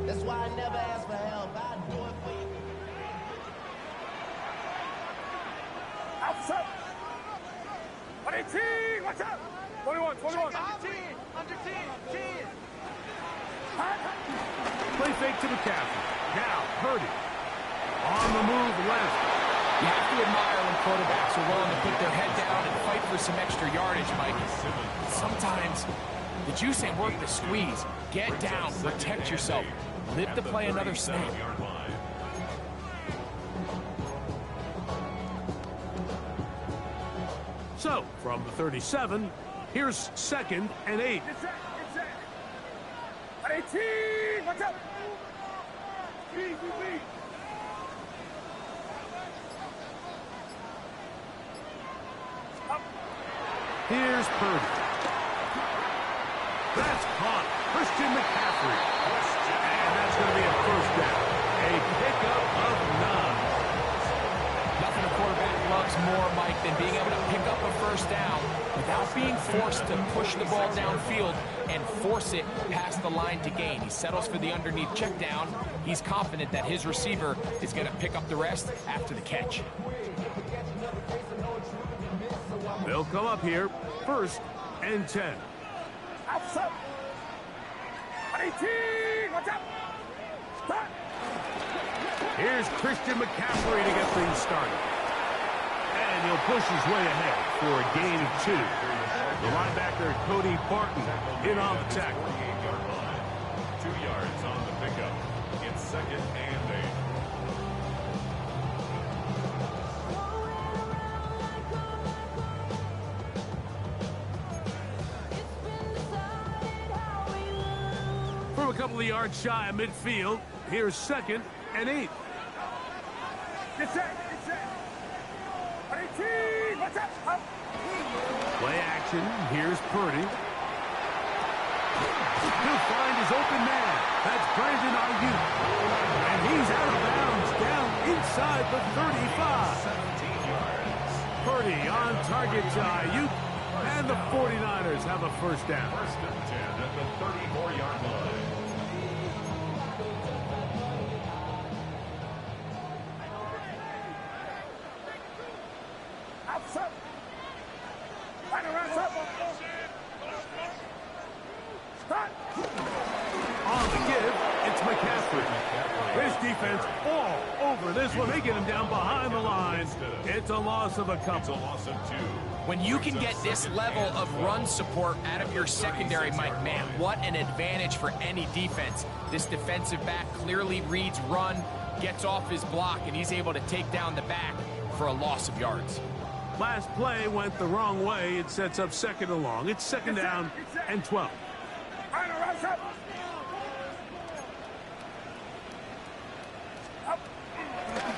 That's why I never ask for help. I do it for you. Outside. 18, watch out. 21. Under 10. Play fake to McCaffrey. Now, Purdy. On the move left. You have to admire when quarterbacks are willing to put their head down and fight for some extra yardage, Mike. Sometimes the juice ain't worth the squeeze. Get down, protect yourself. Live to play another snap. So, from the 37, here's 2nd and 8. It's 18, watch out. Here's Purdy. That's caught. Christian McCaffrey. And that's going to be a first down. A pickup of 9. Nothing a quarterback loves more, Mike, than being able to pick up a first down without being forced to push the ball downfield and force it past the line to gain. He settles for the underneath check down. He's confident that his receiver is going to pick up the rest after the catch. They'll come up here. 1st and 10. Outside. 18, watch out. Start. Here's Christian McCaffrey to get things started. And he'll push his way ahead for a gain of 2. The linebacker, Cody Barton, in on the tackle. 2 yards on the pickup. It's 2nd and 8. From a couple of yards shy of midfield, here's 2nd and 8. It's set. 18, watch out. Play action. Here's Purdy. He'll find his open man. That's Brandon Ayuk. And he's out of bounds down inside the 35. 17 yards. Purdy on target to Ayuk. And the 49ers have a first down. 1st and 10 at the 34-yard line. Outside. Right around top. Start. On the give, it's McCaffrey. His defense all over this one. They get him down behind the line. It's a loss of a It's couple. a loss of 2. When you can get this level of run support out of your secondary, Mike, man, what an advantage for any defense. This defensive back clearly reads run, gets off his block, and he's able to take down the back for a loss of yards. Last play went the wrong way. It sets up 2nd and long. It's 2nd down and 12. Right around top.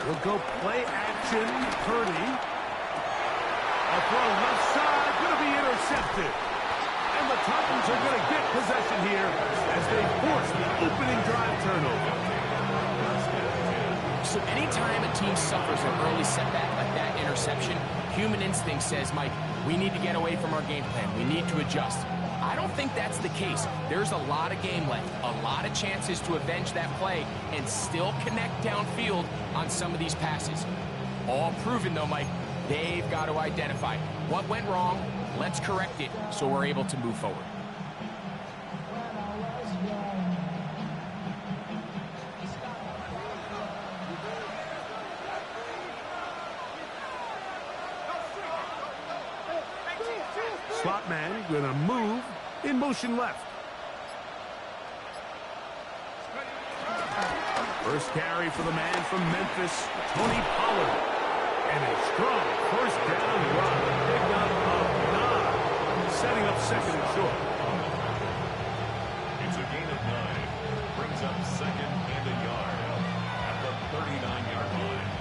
We'll go play action. Purdy. A throw left side. Going to be intercepted. And the Titans are going to get possession here as they force the opening drive turnover. So anytime a team suffers an early setback like that interception, human instinct says, Mike, we need to get away from our game plan. We need to adjust. I don't think that's the case. There's a lot of game left, a lot of chances to avenge that play and still connect downfield on some of these passes. All proven, though, Mike, they've got to identify what went wrong, let's correct it so we're able to move forward. Slot man going to move in motion left. First carry for the man from Memphis, Tony Pollard. And a strong first down run. Pick up of 9. Setting up 2nd and short. It's a gain of 9. Brings up 2nd and a yard at the 39-yard line.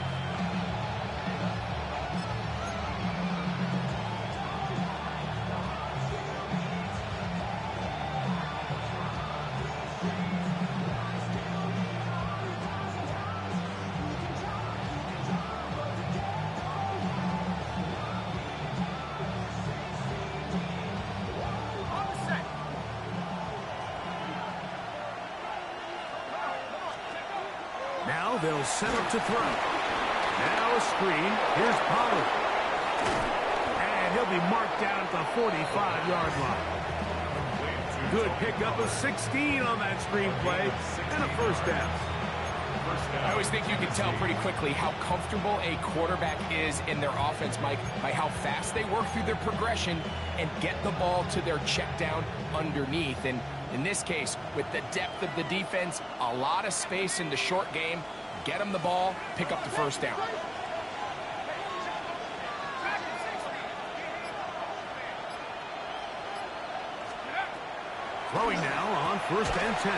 Now they'll set up to throw. Now a screen. Here's Pollard. And he'll be marked down at the 45-yard line. Good pickup of 16 on that screen play and a first down. I always think you can tell pretty quickly how comfortable a quarterback is in their offense, Mike, by how fast they work through their progression and get the ball to their check down underneath. And in this case, with the depth of the defense, a lot of space in the short game, get them the ball, pick up the first down. Throwing now on 1st and 10.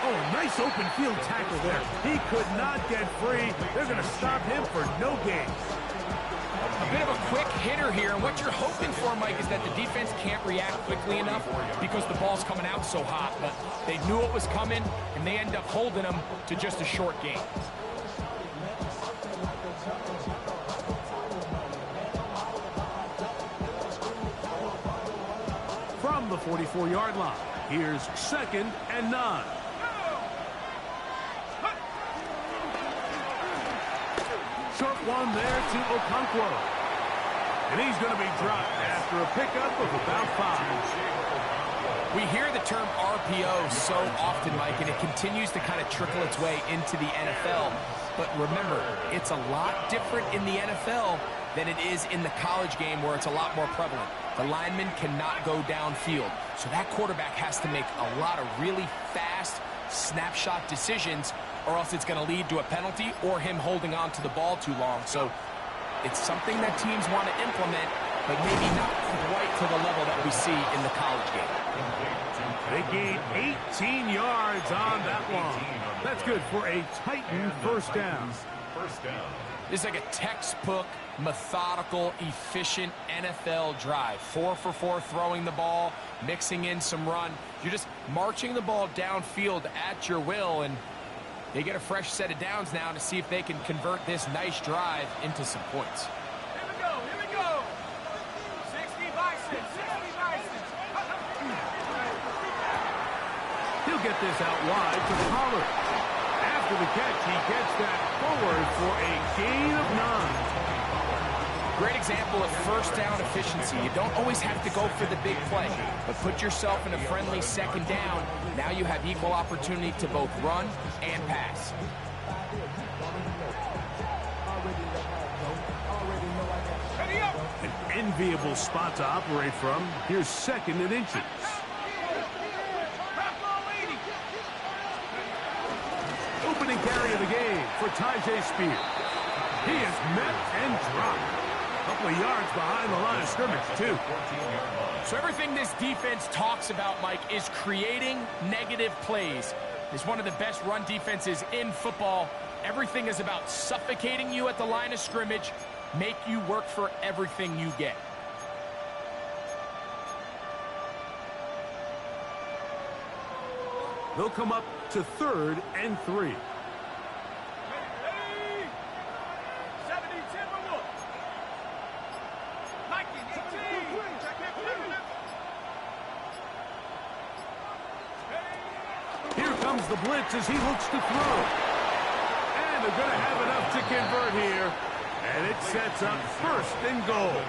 Oh, nice open field tackle there. He could not get free. They're going to stop him for no gain. A bit of a quick hitter here, and what you're hoping for, Mike, is that the defense can't react quickly enough because the ball's coming out so hot. But they knew it was coming, and they end up holding them to just a short gain. From the 44-yard line, here's 2nd and 9. Short one there to Okonkwo. And he's going to be dropped after a pickup of about 5. We hear the term RPO so often, Mike, and it continues to kind of trickle its way into the NFL. But remember, it's a lot different in the NFL than it is in the college game where it's a lot more prevalent. The lineman cannot go downfield. So that quarterback has to make a lot of really fast snapshot decisions, or else it's going to lead to a penalty or him holding on to the ball too long. So it's something that teams want to implement, but maybe not quite to the level that we see in the college game. They gained 18 yards on that one. That's good for a Titan first down. This is like a textbook, methodical, efficient NFL drive. 4 for 4 throwing the ball, mixing in some run. You're just marching the ball downfield at your will, and they get a fresh set of downs now to see if they can convert this nice drive into some points. Here we go. 60 Bison, 60 Bison. He'll get this out wide to Pollard. After the catch, he gets that forward for a gain of 9. Great example of first down efficiency. You don't always have to go for the big play, but put yourself in a friendly 2nd down. Now you have equal opportunity to both run and pass. An enviable spot to operate from. Here's 2nd and inches. Opening carry of the game for Tyjae Spears. He is met and dropped. A couple of yards behind the line of scrimmage, too. So everything this defense talks about, Mike, is creating negative plays. It's one of the best run defenses in football. Everything is about suffocating you at the line of scrimmage, make you work for everything you get. They'll come up to 3rd and 3. Here comes the blitz as he looks to throw. And they're going to have enough to convert here. And it sets up 1st and goal.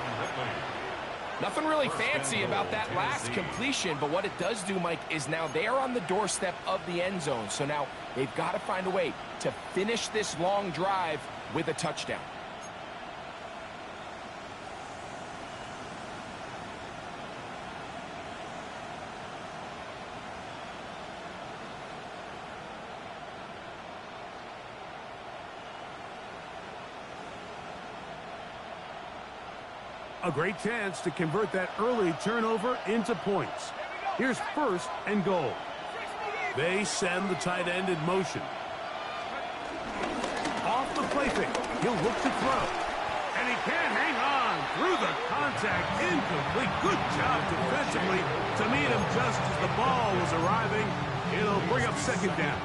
Nothing really fancy about that last completion, but what it does do, Mike, is now they are on the doorstep of the end zone. So now they've got to find a way to finish this long drive with a touchdown. A great chance to convert that early turnover into points. Here's 1st and goal. They send the tight end in motion. Off the play fake. He'll look to throw. And he can't hang on through the contact. Incomplete. Good job defensively to meet him just as the ball was arriving. It'll bring up 2nd down.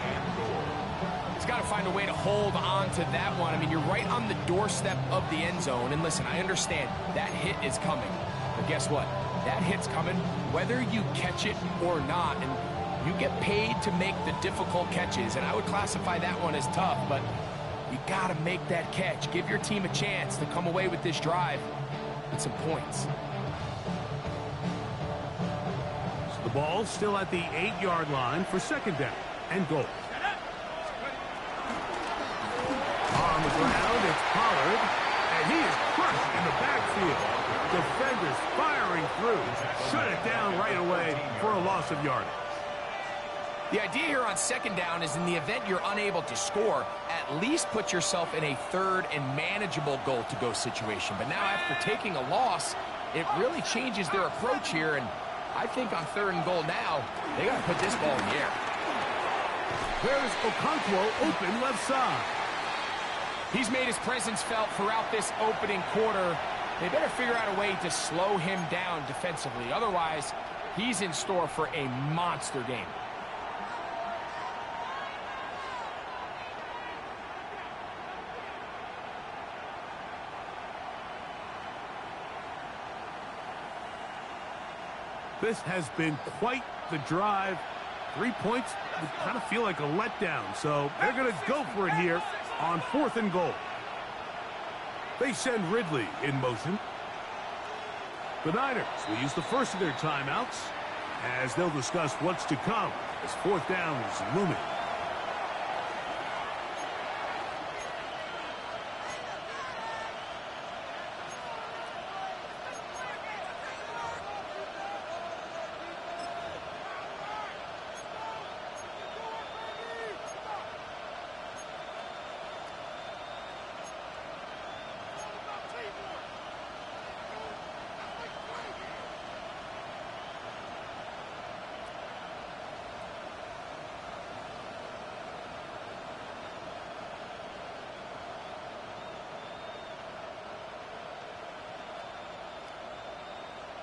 He's got to find a way to hold on to that one. I mean, you're right on the doorstep of the end zone. And listen, I understand that hit is coming. But guess what? That hit's coming whether you catch it or not. And You get paid to make the difficult catches, and I would classify that one as tough, but you got to make that catch. Give your team a chance to come away with this drive with some points. So the ball's still at the 8-yard line for second down and goal. On the ground, it's Pollard, and he is crushed in the backfield. Defenders firing through. Shut it down right away for a loss of yardage. The idea here on second down is in the event you're unable to score, at least put yourself in a third and manageable goal-to-go situation. But now after taking a loss, it really changes their approach here, and I think on third and goal now, they got to put this ball in the air. There's Okonkwo open left side. He's made his presence felt throughout this opening quarter. They better figure out a way to slow him down defensively. Otherwise, he's in store for a monster game. This has been quite the drive. 3 points would kind of feel like a letdown, so they're going to go for it here on 4th and goal. They send Ridley in motion. The Niners will use the first of their timeouts as they'll discuss what's to come as 4th down is looming.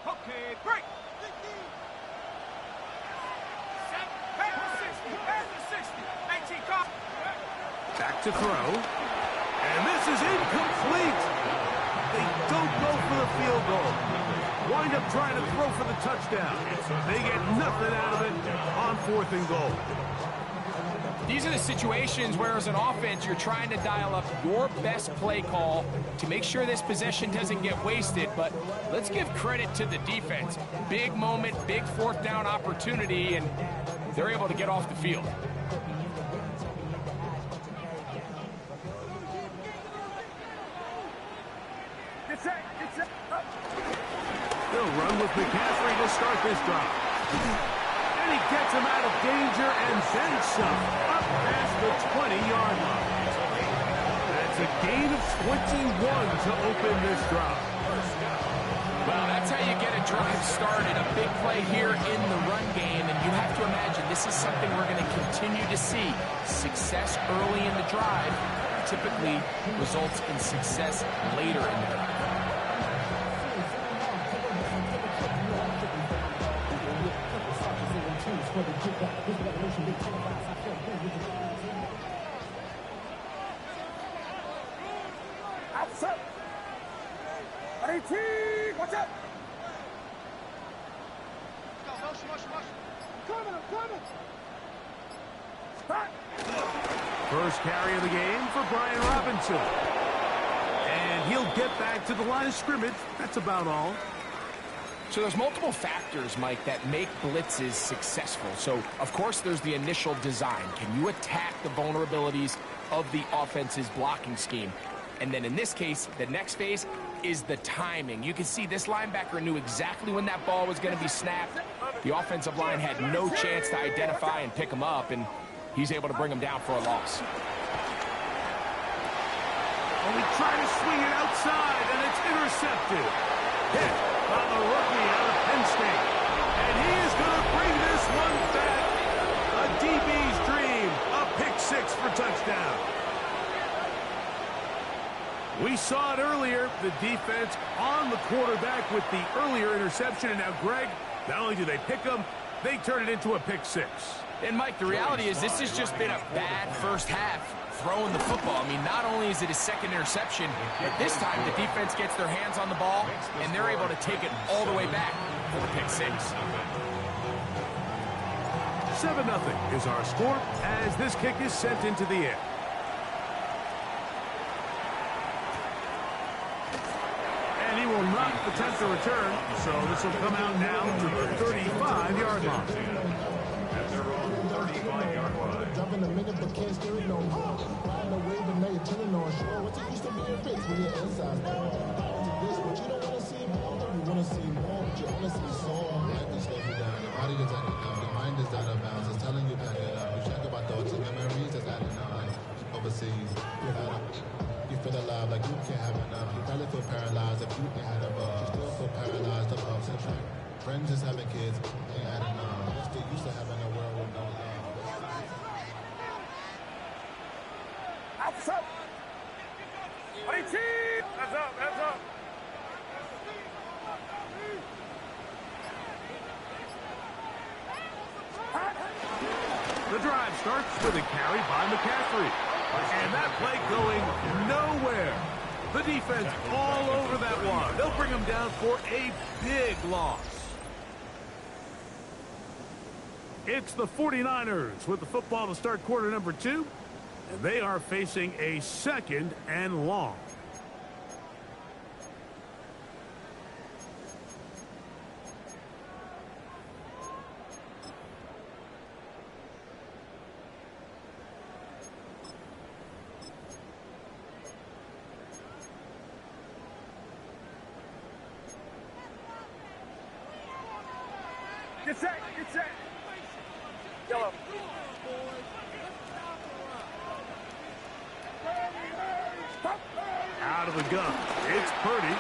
Okay, break. 18 call. Back to throw. And this is incomplete. They don't go for the field goal. Wind up trying to throw for the touchdown. They get nothing out of it on 4th and goal. These are the situations where, as an offense, you're trying to dial up your best play call to make sure this possession doesn't get wasted. But let's give credit to the defense. Big moment, big 4th down opportunity, and they're able to get off the field. They'll run with McCaffrey to start this drive. And he gets him out of danger and then some, up past the 20-yard line. That's a gain of 21 to open this drive. Well, that's how you get a drive started. A big play here in the run game, and you have to imagine this is something we're going to continue to see. Success early in the drive typically results in success later in the drive. Outside. 18. Watch out. Coming. Start. First carry of the game for Brian Robinson. And he'll get back to the line of scrimmage. That's about all. So there's multiple factors, Mike, that make blitzes successful. So, of course, there's the initial design. Can you attack the vulnerabilities of the offense's blocking scheme? And then in this case, the next phase is the timing. You can see this linebacker knew exactly when that ball was going to be snapped. The offensive line had no chance to identify and pick him up, and he's able to bring him down for a loss. And we try to swing it outside, and it's intercepted. Hit by the rookie out of Penn State. And he is going to bring this one back. A DB's dream. A pick six for touchdown. We saw it earlier. The defense on the quarterback with the earlier interception. And now, Greg, not only do they pick him, they turn it into a pick six. And, Mike, the reality is this has just been a bad first half throwing the football. I mean, not only is it his second interception, but this time the defense gets their hands on the ball, and they're able to take it all the way back for the pick six. 7-0 is our score as this kick is sent into the air. And he will not attempt to return, so this will come out now to the 35-yard line. At their own 35-yard line. Jumping a minute but can't steer it no more. Riding the wave and now you're turning on shore. What's it used to be your face when you're inside? This, but you don't want to see more. You want to see more, but you honestly saw. Life is slow you down. Your body is out of bounds. Your mind is out of bounds. It's telling you pack it up. You check about thoughts and memories that's adding on. Overseas, you feel alive like you can't have enough. You probably feel paralyzed if you ain't had a bug. You still feel paralyzed of ups and downs. Friends just having kids ain't adding on. You're still used to having a world with no love. Outside. Heads up, heads up. The drive starts with a carry by McCaffrey. And that play going nowhere. The defense all over that one. They'll bring him down for a big loss. It's the 49ers with the football to start quarter number 2. And they are facing a 2nd and long. Get set, get set. Yellow. Out of the gun. It's Purdy.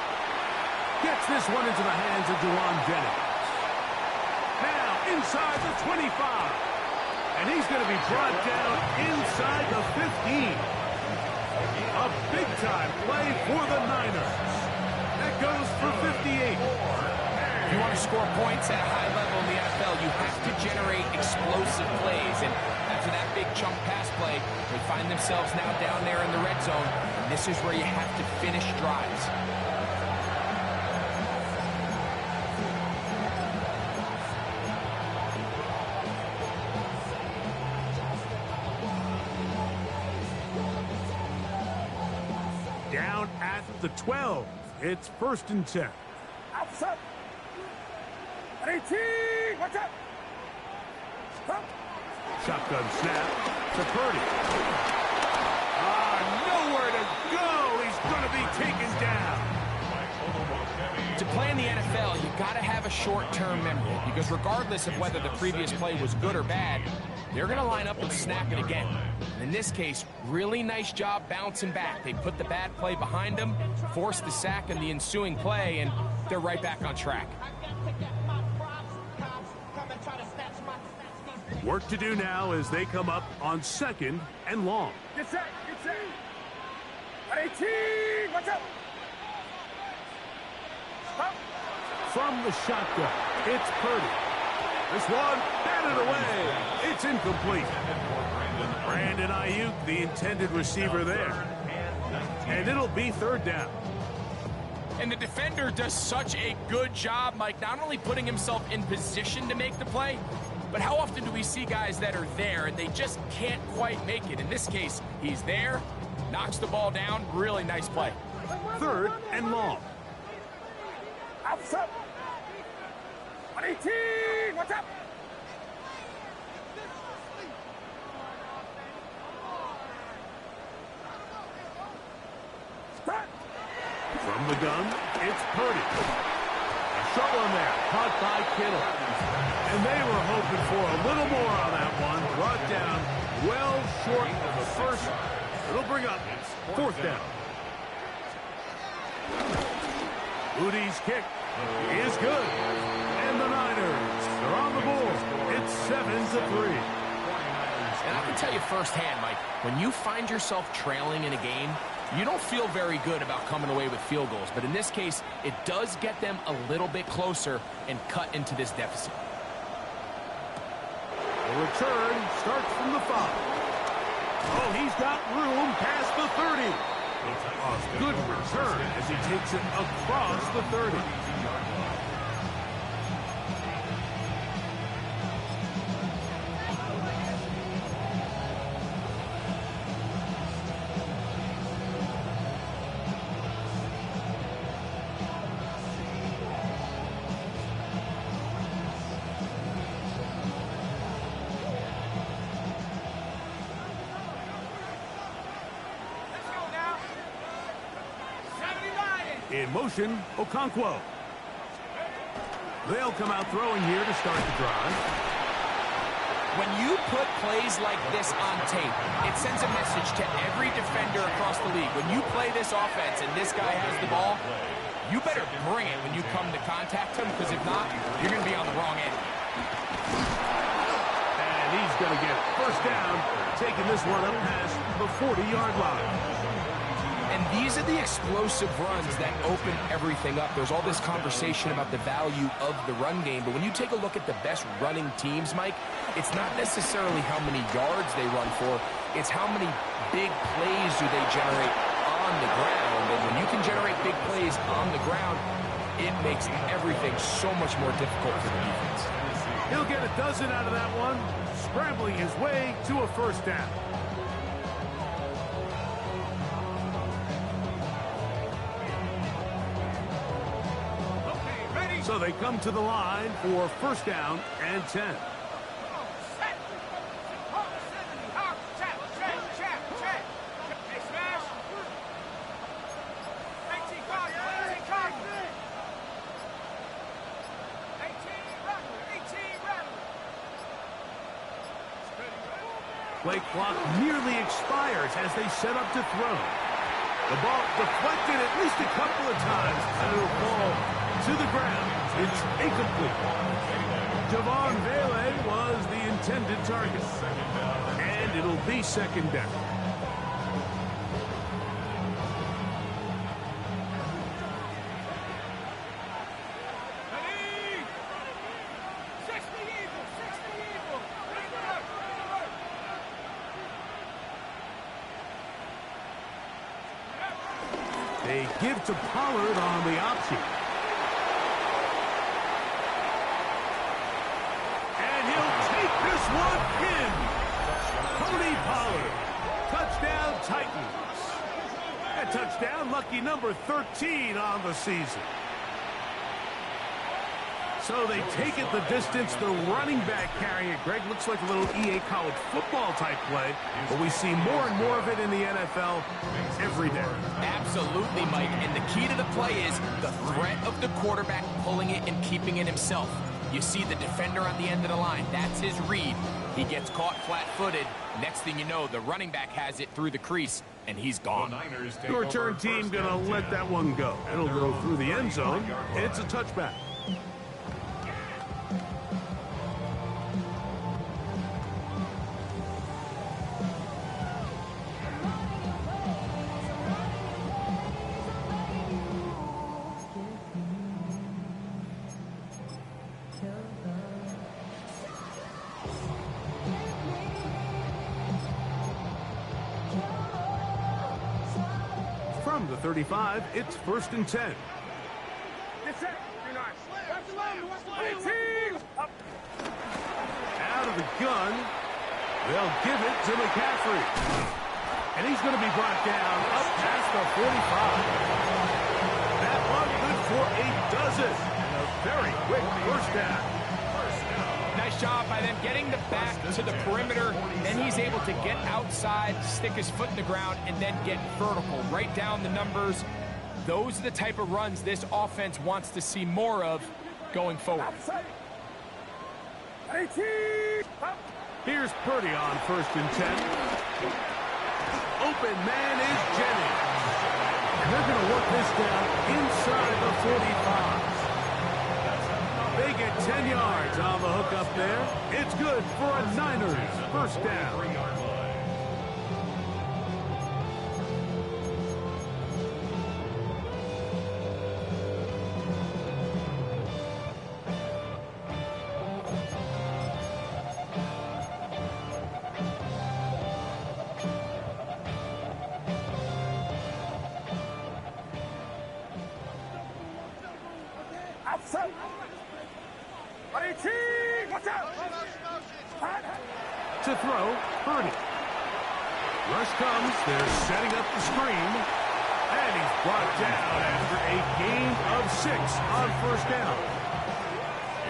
Gets this one into the hands of Jawan Jennings. Now inside the 25. And he's going to be brought down inside the 15. A big-time play for the Niners. That goes for 58. If you want to score points at a high level in the NFL, you have to generate explosive plays. And after that big chunk pass play, they find themselves now down there in the red zone. And this is where you have to finish drives. Down at the 12. It's 1st and 10. Outside. 18. Watch out. Stop. Shotgun snap to Purdy. Nowhere to go. He's going to be taken down. To play in the NFL, you got to have a short-term memory because regardless of whether the previous play was good or bad, they're going to line up and snap it again. And in this case, really nice job bouncing back. They put the bad play behind them, forced the sack in the ensuing play, and they're right back on track. Work to do now as they come up on 2nd and long. Get set, get set. 18. Watch out. Stop. From the shotgun, it's Purdy. This one, batted away. It's incomplete. Brandon Ayuk, the intended receiver there. And it'll be 3rd down. And the defender does such a good job, Mike, not only putting himself in position to make the play, but how often do we see guys that are there and they just can't quite make it? In this case, he's there, knocks the ball down. Really nice play. 3rd and long. Outside. 18. Watch out. Start. From the gun, it's Purdy. A short one there, caught by Kittle. And they were hoping for a little more on that one. Brought down well short of the first. It'll bring up 4th down. Udi's kick is good. And the Niners are on the board. It's 7-3. And I can tell you firsthand, Mike, when you find yourself trailing in a game, you don't feel very good about coming away with field goals. But in this case, it does get them a little bit closer and cut into this deficit. The return starts from the 5. Oh, he's got room past the 30. A good return as he takes it across the 30. In motion, Okonkwo. They'll come out throwing here to start the drive. When you put plays like this on tape, it sends a message to every defender across the league. When you play this offense and this guy has the ball, you better bring it when you come to contact him, because if not, you're going to be on the wrong end. And he's going to get first down, taking this one up past the 40-yard line. And these are the explosive runs that open everything up. There's all this conversation about the value of the run game, but when you take a look at the best running teams, Mike, it's not necessarily how many yards they run for, it's how many big plays do they generate on the ground. And when you can generate big plays on the ground, it makes everything so much more difficult for the defense. He'll get a dozen out of that one, scrambling his way to a first down. So they come to the line for first down and 10. Play clock nearly expires as they set up to throw. The ball deflected at least a couple of times, and it'll fall to the ground. It's incomplete. Javon Vele was the intended target. And it'll be second down. They give to Pollard on the option. And he'll take this one in. Cody Pollard. Touchdown, Titans. A touchdown, lucky number 13 on the season. So they take it the distance. The running back carrying it. Greg, looks like a little EA college football type play, but we see more and more of it in the NFL every day. Absolutely, Mike. And the key to the play is the threat of the quarterback pulling it and keeping it himself. You see the defender on the end of the line. That's his read. He gets caught flat-footed. Next thing you know, the running back has it through the crease, and he's gone. The return team going to let that one go. It'll go through the end zone. It's a touchback. From the 35, it's first and 10. Out of the gun, they'll give it to McCaffrey. And he's going to be brought down up past the 45. That one good for a dozen. And a very quick first down. Nice job by them getting the back to the perimeter. Then he's able to get outside, stick his foot in the ground, and then get vertical. Right down the numbers. Those are the type of runs this offense wants to see more of going forward. Here's Purdy on first and 10. Open man is Jennings. And they're going to work this down inside the 45. They get 10 yards on the hook up there. It's good for a Niners first down. To throw, Purdy. Rush comes. They're setting up the screen. And he's brought down after a gain of 6 on first down.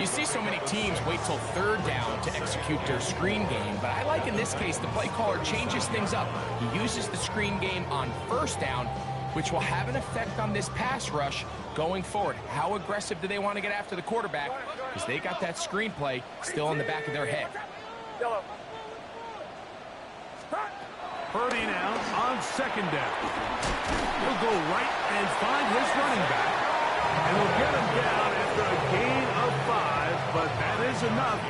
You see so many teams wait till third down to execute their screen game, but I like in this case the play caller changes things up. He uses the screen game on first down, which will have an effect on this pass rush going forward. How aggressive do they want to get after the quarterback? Because they got that screenplay still in the back of their head. Purdy now on second down. He'll go right and find his running back. And he'll get him down after a gain of 5, but that is enough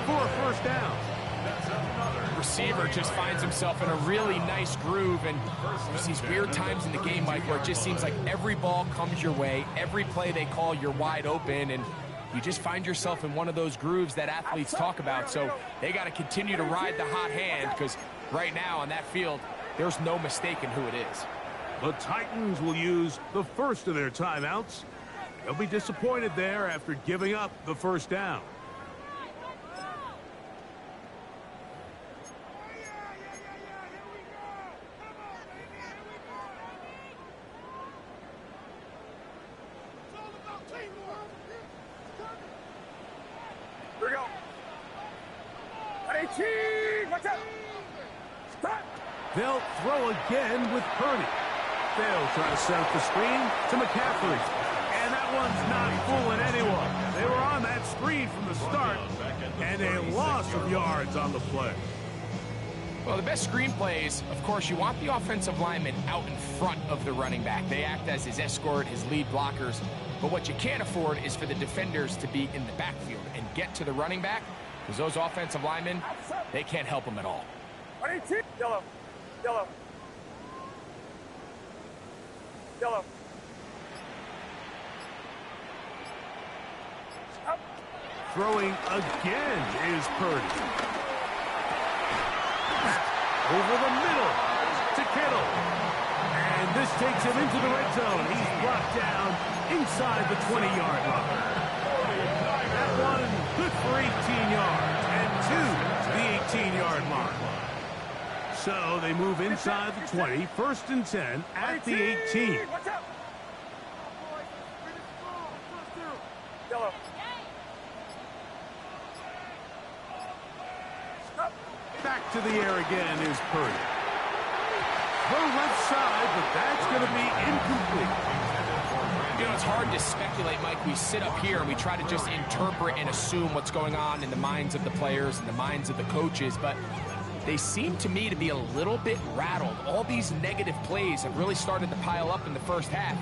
for a first down. Receiver just finds himself in a really nice groove, and there's these weird times in the game, Mike, where it just seems like every ball comes your way, every play they call, you're wide open, and you just find yourself in one of those grooves that athletes talk about. So they got to continue to ride the hot hand, because right now on that field, there's no mistaking who it is. The Titans will use the first of their timeouts. They'll be disappointed there after giving up the first down. Here we go. Watch out. Stop. They'll throw again with Purdy. They'll try to set up the screen to McCaffrey. And that one's not fooling anyone. They were on that screen from the start, and a loss of yards on the play. Well, the best screen plays, of course, you want the offensive lineman out in front of the running back. They act as his escort, his lead blockers. But what you can't afford is for the defenders to be in the backfield and get to the running back, because those offensive linemen, they can't help him at all. Yellow. Yellow. Yellow. Throwing again is Purdy. Over the middle to Kittle. And this takes him into the red zone. He's brought down inside the 20-yard line. That one good for 18 yards and to the 18-yard mark. So they move inside the 20, 1st and 10 at the 18. Yellow. Back to the air again is Purdy. The left side, but that's going to be incomplete. You know, it's hard to speculate, Mike. We sit up here and we try to just interpret and assume what's going on in the minds of the players and the minds of the coaches, but they seem to me to be a little bit rattled. All these negative plays have really started to pile up in the first half.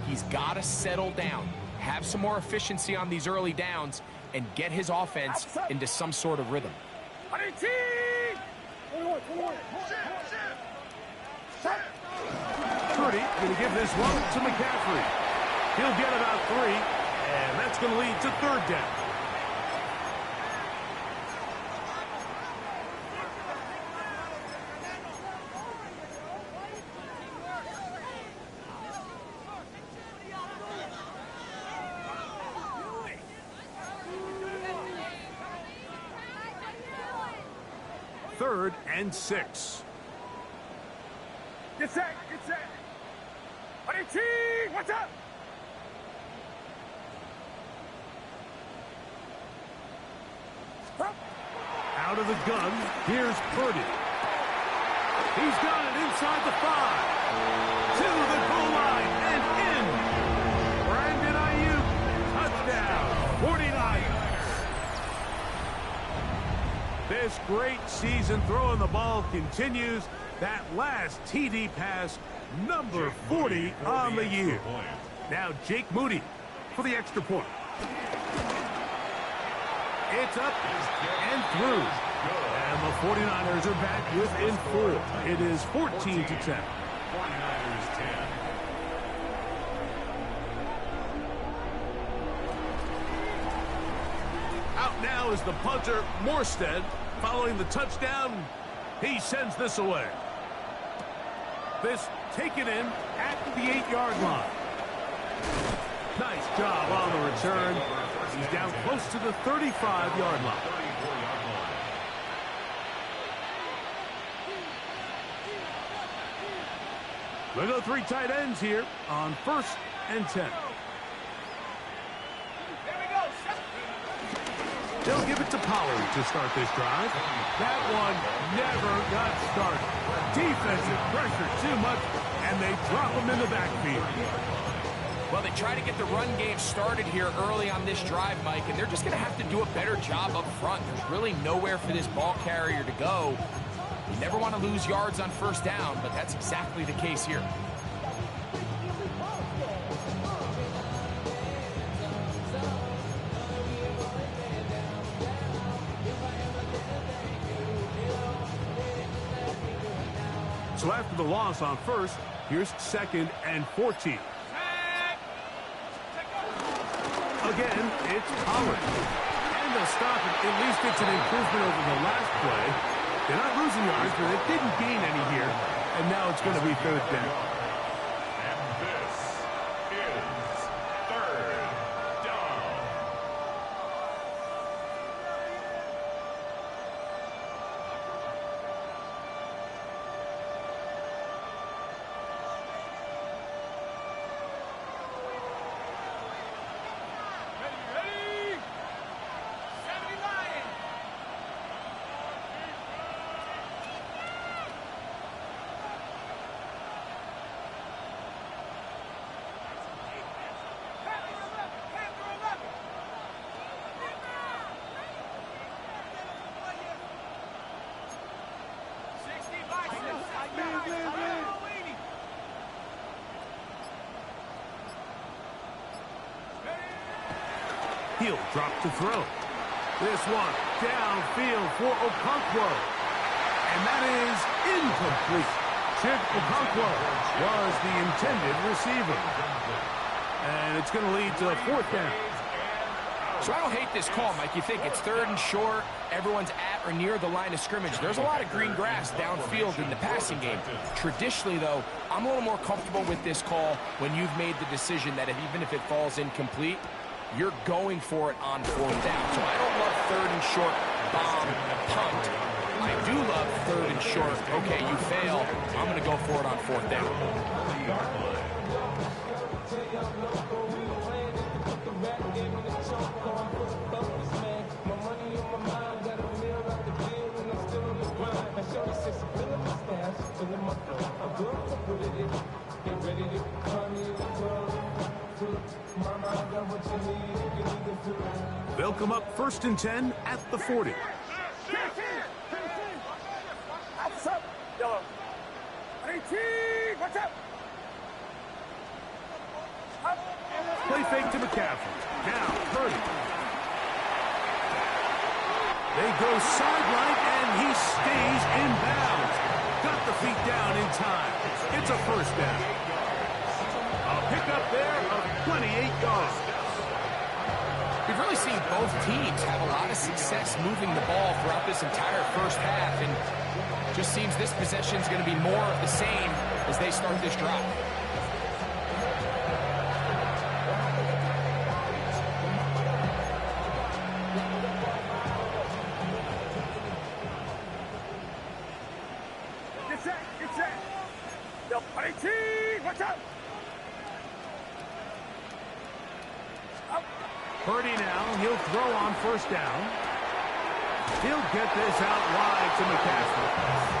He's got to settle down, have some more efficiency on these early downs, and get his offense into some sort of rhythm. Purdy going to give this one to McCaffrey. He'll get about 3, and that's going to lead to 3rd down. Third and 6. Get set. Get set. What's up? Out of the gun, here's Purdy. He's got it inside the 5. To the goal line and in. Brandon Ayuk, touchdown, 49ers. This great season throwing the ball continues. That last TD pass, number 40 on the year. Now Jake Moody for the extra point. It's up and through. And the 49ers are back within 4. It is 14-10. 49ers 10. Out now is the punter, Morstead. Following the touchdown, he sends this away. This taken in at the 8-yard line. Nice job on the return. He's down close to the 35-yard line. We'll go 3 tight ends here on 1st and 10. They'll give it to Pollard to start this drive. That one never got started. Defensive pressure too much, and they drop him in the backfield. Well, they try to get the run game started here early on this drive, Mike, and they're just going to have to do a better job up front. There's really nowhere for this ball carrier to go. You never want to lose yards on first down, but that's exactly the case here. So after the loss on first, here's 2nd and 14. Again, it's Pollard. And they'll stop it. At least it's an improvement over the last play. They're not losing yards, but they didn't gain any here. And now it's going to be 3rd down. And this is 3rd down. Ready? 70 Lions. He'll drop to throw. This one downfield for Okonkwo. And that is incomplete. Chig Okonkwo was the intended receiver. And it's going to lead to a 4th down. So I don't hate this call, Mike. You think it's 3rd and short, everyone's at or near the line of scrimmage. There's a lot of green grass downfield in the passing game. Traditionally, though, I'm a little more comfortable with this call when you've made the decision that even if it falls incomplete, you're going for it on 4th down. So I don't love 3rd and short, bomb, punt. I do love 3rd and short. Okay, you fail. I'm going to go for it on 4th down. They'll come up 1st and 10 at the 40. What's up, yellow? 18, what's up? Play fake to McCaffrey. Now, Purdy. They go sideline, and he stays in bounds. Got the feet down in time. It's a 1st down. A pickup there of 28 yards. We've really seen both teams have a lot of success moving the ball throughout this entire first half, and just seems this possession is going to be more of the same as they start this drive. Get set. Yo, 18, what's up? Purdy now, he'll throw on 1st down. He'll get this out wide to McCaffrey.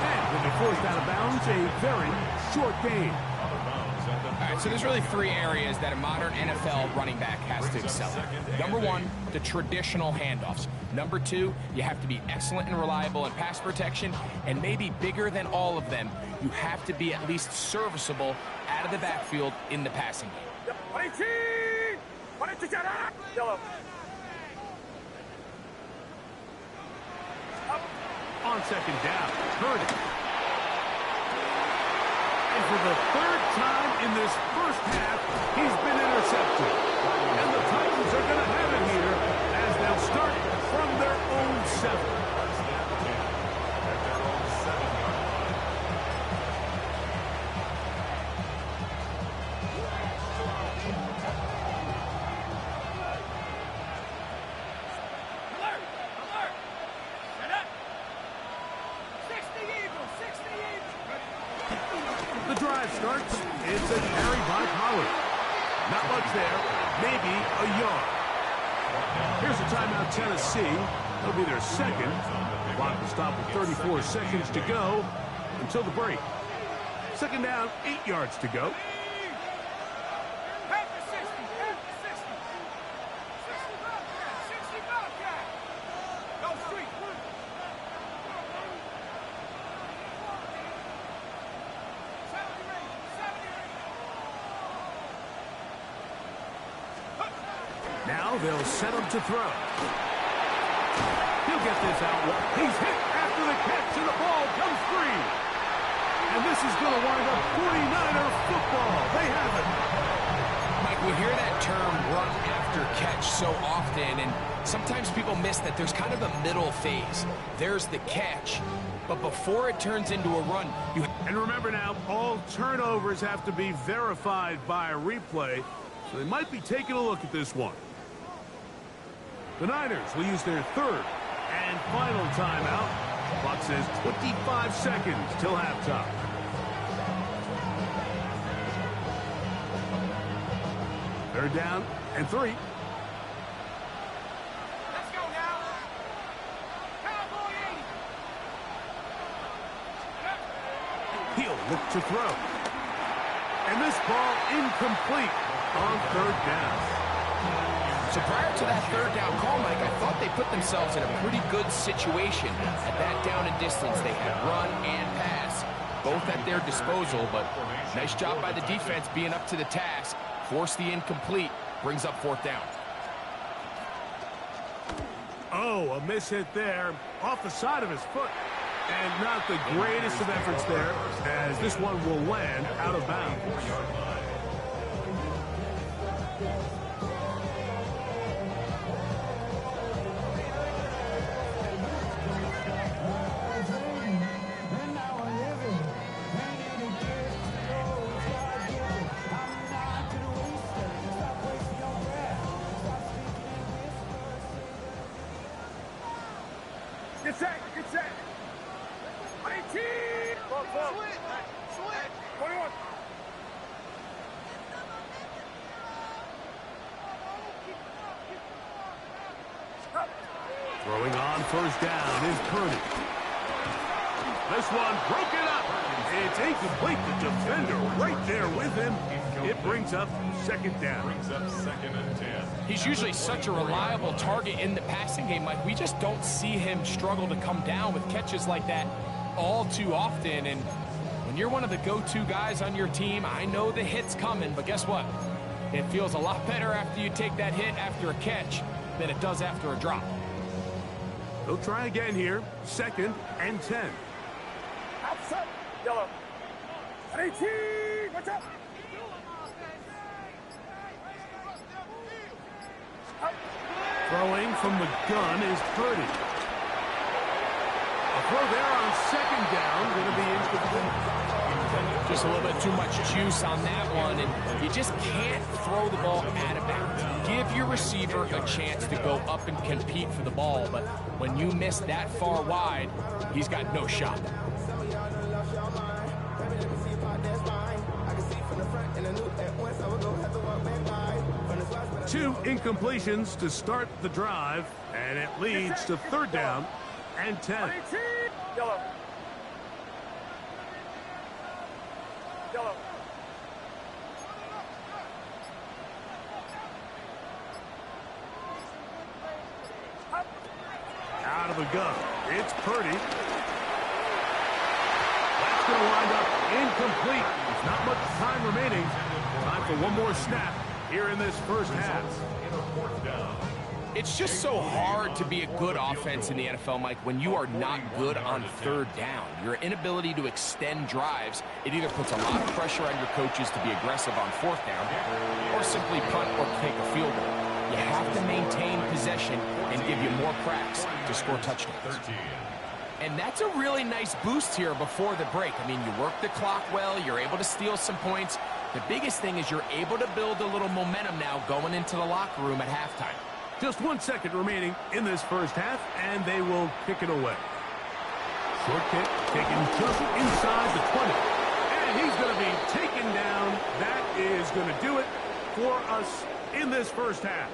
And will be forced out of bounds, a very short gain. All right, so there's really 3 areas that a modern NFL running back has to excel at. Number 1, the traditional handoffs. Number 2, you have to be excellent and reliable in pass protection. And maybe bigger than all of them, you have to be at least serviceable out of the backfield in the passing game. 18, yellow. On 2nd down, Purdy. And for the 3rd time in this first half, he's been intercepted. And the Titans are going to have it here as they'll start from their own 7. The drive starts. It's a carry by Pollard. Not much there. Maybe a yard. Here's a timeout, Tennessee. That'll be their second. Clock will stop with 34 seconds to go until the break. Second down, 8 yards to go. Half the 60, half the 60. 65 cat. Go street. 70. Now they'll set him to throw. He'll get this out. He's hit after the catch, and the ball comes free. And this is going to wind up 49er football. They have it. Mike, we hear that term run after catch so often, and sometimes people miss that there's kind of a middle phase. There's the catch, but before it turns into a run, And remember now, all turnovers have to be verified by a replay, so they might be taking a look at this one. The Niners will use their third and final timeout. Clock says 25 seconds till halftime. Third down and 3. Let's go now. Cowboy 80. He'll look to throw. And this ball incomplete on third down. So prior to that third down call, Mike, I thought they put themselves in a pretty good situation. At that down and distance, they had run and pass, both at their disposal, but nice job by the defense being up to the task. Force the incomplete, brings up fourth down. Oh, a miss hit there, off the side of his foot. And not the greatest of efforts there, as this one will land out of bounds. Get set, get set. 18. Switch. 21. Throwing on first down is Purdy. This one broken up. It's incomplete. The defender right there with him. It brings up second down. Brings up second and 10. He's usually such a reliable target in the passing game, Mike. We just don't see him struggle to come down with catches like that all too often. And when you're one of the go-to guys on your team, I know the hit's coming, but guess what? It feels a lot better after you take that hit after a catch than it does after a drop. They'll try again here. Second and 10. Outside. Yellow. 18. Watch out. Throwing from the gun is Purdy. A throw there on second down. Going to be incomplete. Just a little bit too much juice on that one, and you just can't throw the ball out of bounds. Give your receiver a chance to go up and compete for the ball, but when you miss that far wide, he's got no shot. Two incompletions to start the drive, and it leads to third down and 10. 18. Yellow. Yellow. Out of the gun, it's Purdy. That's going to wind up incomplete. There's not much time remaining. Time for one more snap here in this first half. It's just so hard to be a good offense in the NFL, Mike, when you are not good on third down. Your inability to extend drives, it either puts a lot of pressure on your coaches to be aggressive on fourth down or simply punt or take a field goal. You have to maintain possession and give you more cracks to score touchdowns. And that's a really nice boost here before the break. I mean, you work the clock well, you're able to steal some points. The biggest thing is you're able to build a little momentum now going into the locker room at halftime. Just 1 second remaining in this first half, and they will kick it away. Short kick taken just inside the 20. And he's going to be taken down. That is going to do it for us in this first half.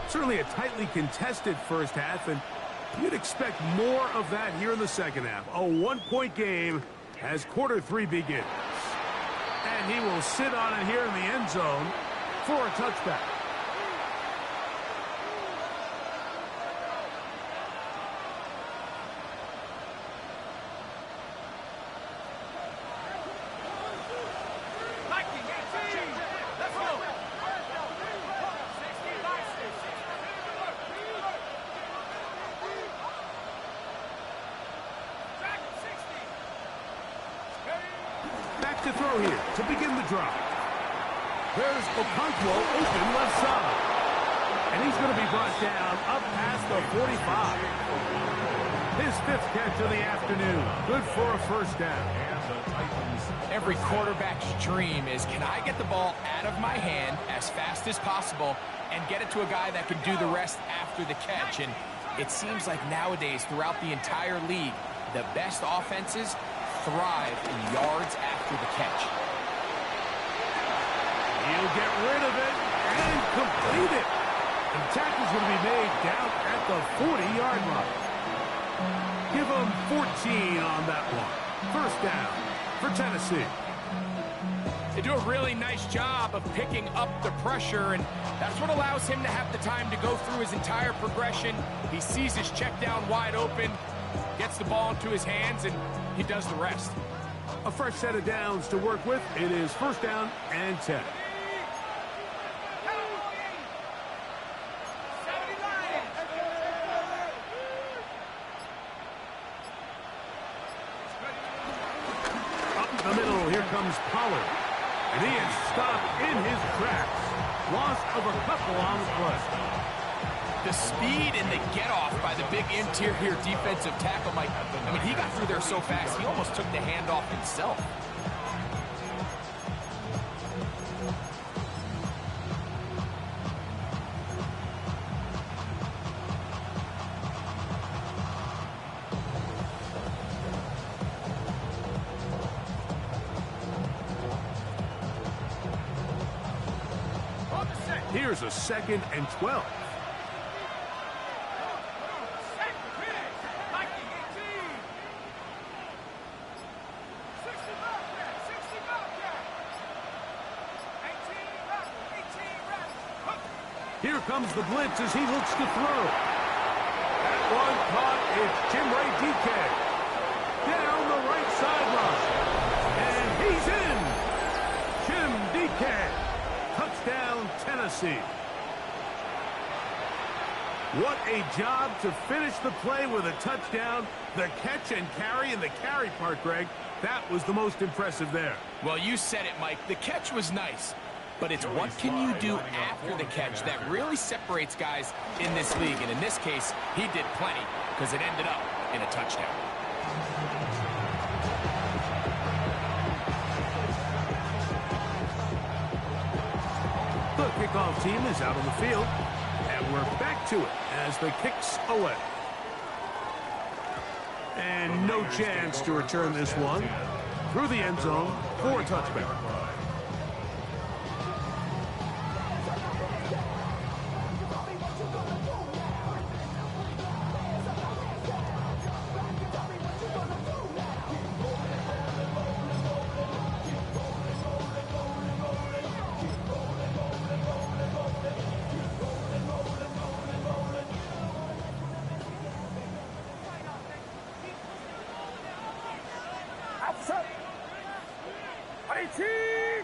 Certainly a tightly contested first half, and you'd expect more of that here in the second half. A one-point game as quarter 3 begins. And he will sit on it here in the end zone for a touchback. To throw here to begin the drive. There's Okonkwo open left side. And he's going to be brought down up past the 45. His 5th catch of the afternoon. Good for a first down. Every quarterback's dream is, can I get the ball out of my hand as fast as possible and get it to a guy that can do the rest after the catch? And it seems like nowadays throughout the entire league, the best offenses thrive in yards after the catch. He'll get rid of it and complete it. And the tackle's going to be made down at the 40-yard line. Give him 14 on that one. First down for Tennessee. They do a really nice job of picking up the pressure, and that's what allows him to have the time to go through his entire progression. He sees his check down wide open, gets the ball into his hands, and he does the rest. A fresh set of downs to work with. It is first down and 10. Up the middle, here comes Pollard. And he is stopped in his tracks. Loss of a couple on the play. The speed and the get-off by the big interior defensive tackle, Mike. I mean, he got through there so fast, he almost took the handoff himself. Here's a 2nd and 12. Here comes the blitz as he looks to throw. That one caught. It's Jimray DK. Down the right sideline. And he's in. Jim DK. Touchdown, Tennessee. What a job to finish the play with a touchdown. The catch and carry, and the carry part, Greg, that was the most impressive there. Well, you said it, Mike. The catch was nice. But it's what can you do after the catch that really separates guys in this league. And in this case, he did plenty because it ended up in a touchdown. The kickoff team is out on the field. And we're back to it as the kick's away. And no chance to return this one through the end zone for a touchback.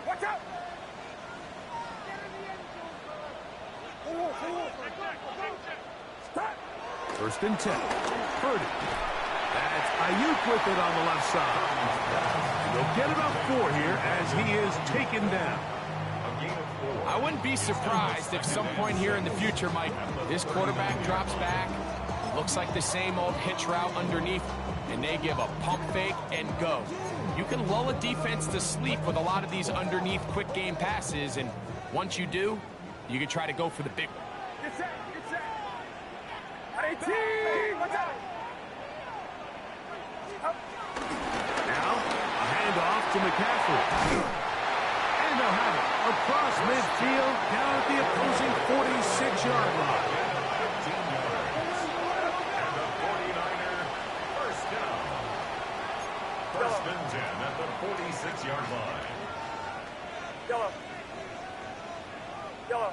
Watch out! First and 10. Purdy. That's Ayuk with it on the left side. They'll get about 4 here as he is taken down. I wouldn't be surprised if some point here in the future, Mike, this quarterback drops back, looks like the same old hitch route underneath, and they give a pump fake and go. You can lull a defense to sleep with a lot of these underneath quick game passes, and once you do, you can try to go for the big one. Get set! Get set! 18! Watch out! Now, a handoff to McCaffrey. And And they'll have it across midfield, down at the opposing 46-yard line. 15 yards. And the 49er, first down. First and 10 at the 46-yard line. Yellow. Yellow.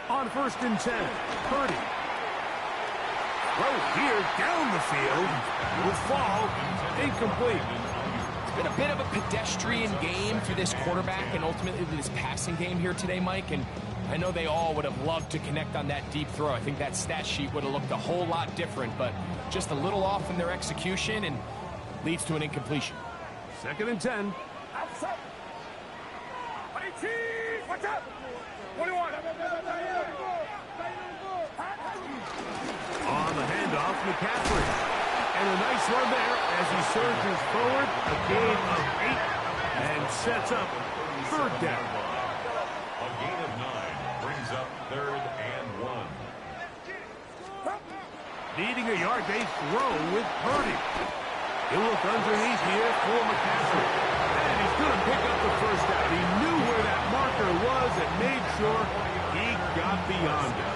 On first and 10, Purdy. Throw here down the field. Will fall. Incomplete. It's been a bit of a pedestrian game for this quarterback and ultimately this passing game here today, Mike. And I know they all would have loved to connect on that deep throw. I think that stat sheet would have looked a whole lot different, but just a little off in their execution and leads to an incompletion. Second and 10. Outside. 18. Watch out. 21. On the handoff, McCaffrey. And a nice run there as he surges forward. A gain of 8 and sets up third down. A gain of 9 brings up third and 1. Needing a yard, they throw with Purdy. He'll look underneath here for McCaffrey. And he's going to pick up the first down. He knew where that marker was and made sure he got beyond it.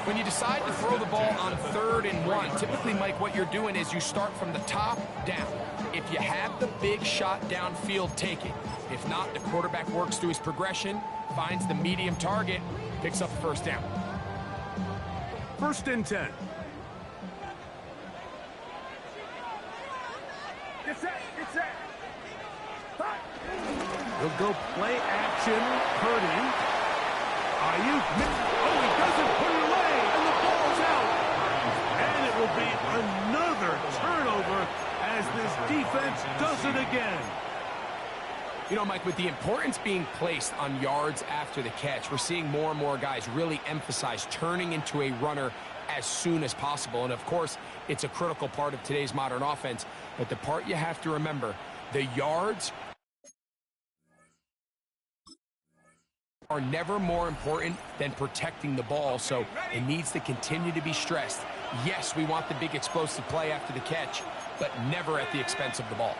When you decide to throw the ball on 3rd and 1, typically, Mike, what you're doing is you start from the top down. If you have the big shot downfield, take it. If not, the quarterback works through his progression, finds the medium target, picks up the first down. First and 10. Get set. Get set. He'll go play action. Purdy. Ayuk. Oh, he doesn't put it away, and the ball's out. And it will be another turnover as this defense does it again. You know, Mike, with the importance being placed on yards after the catch, we're seeing more and more guys really emphasize turning into a runner as soon as possible. And, of course, it's a critical part of today's modern offense. But the part you have to remember, the yards are never more important than protecting the ball, so it needs to continue to be stressed. Yes, we want the big explosive play after the catch, but never at the expense of the ball.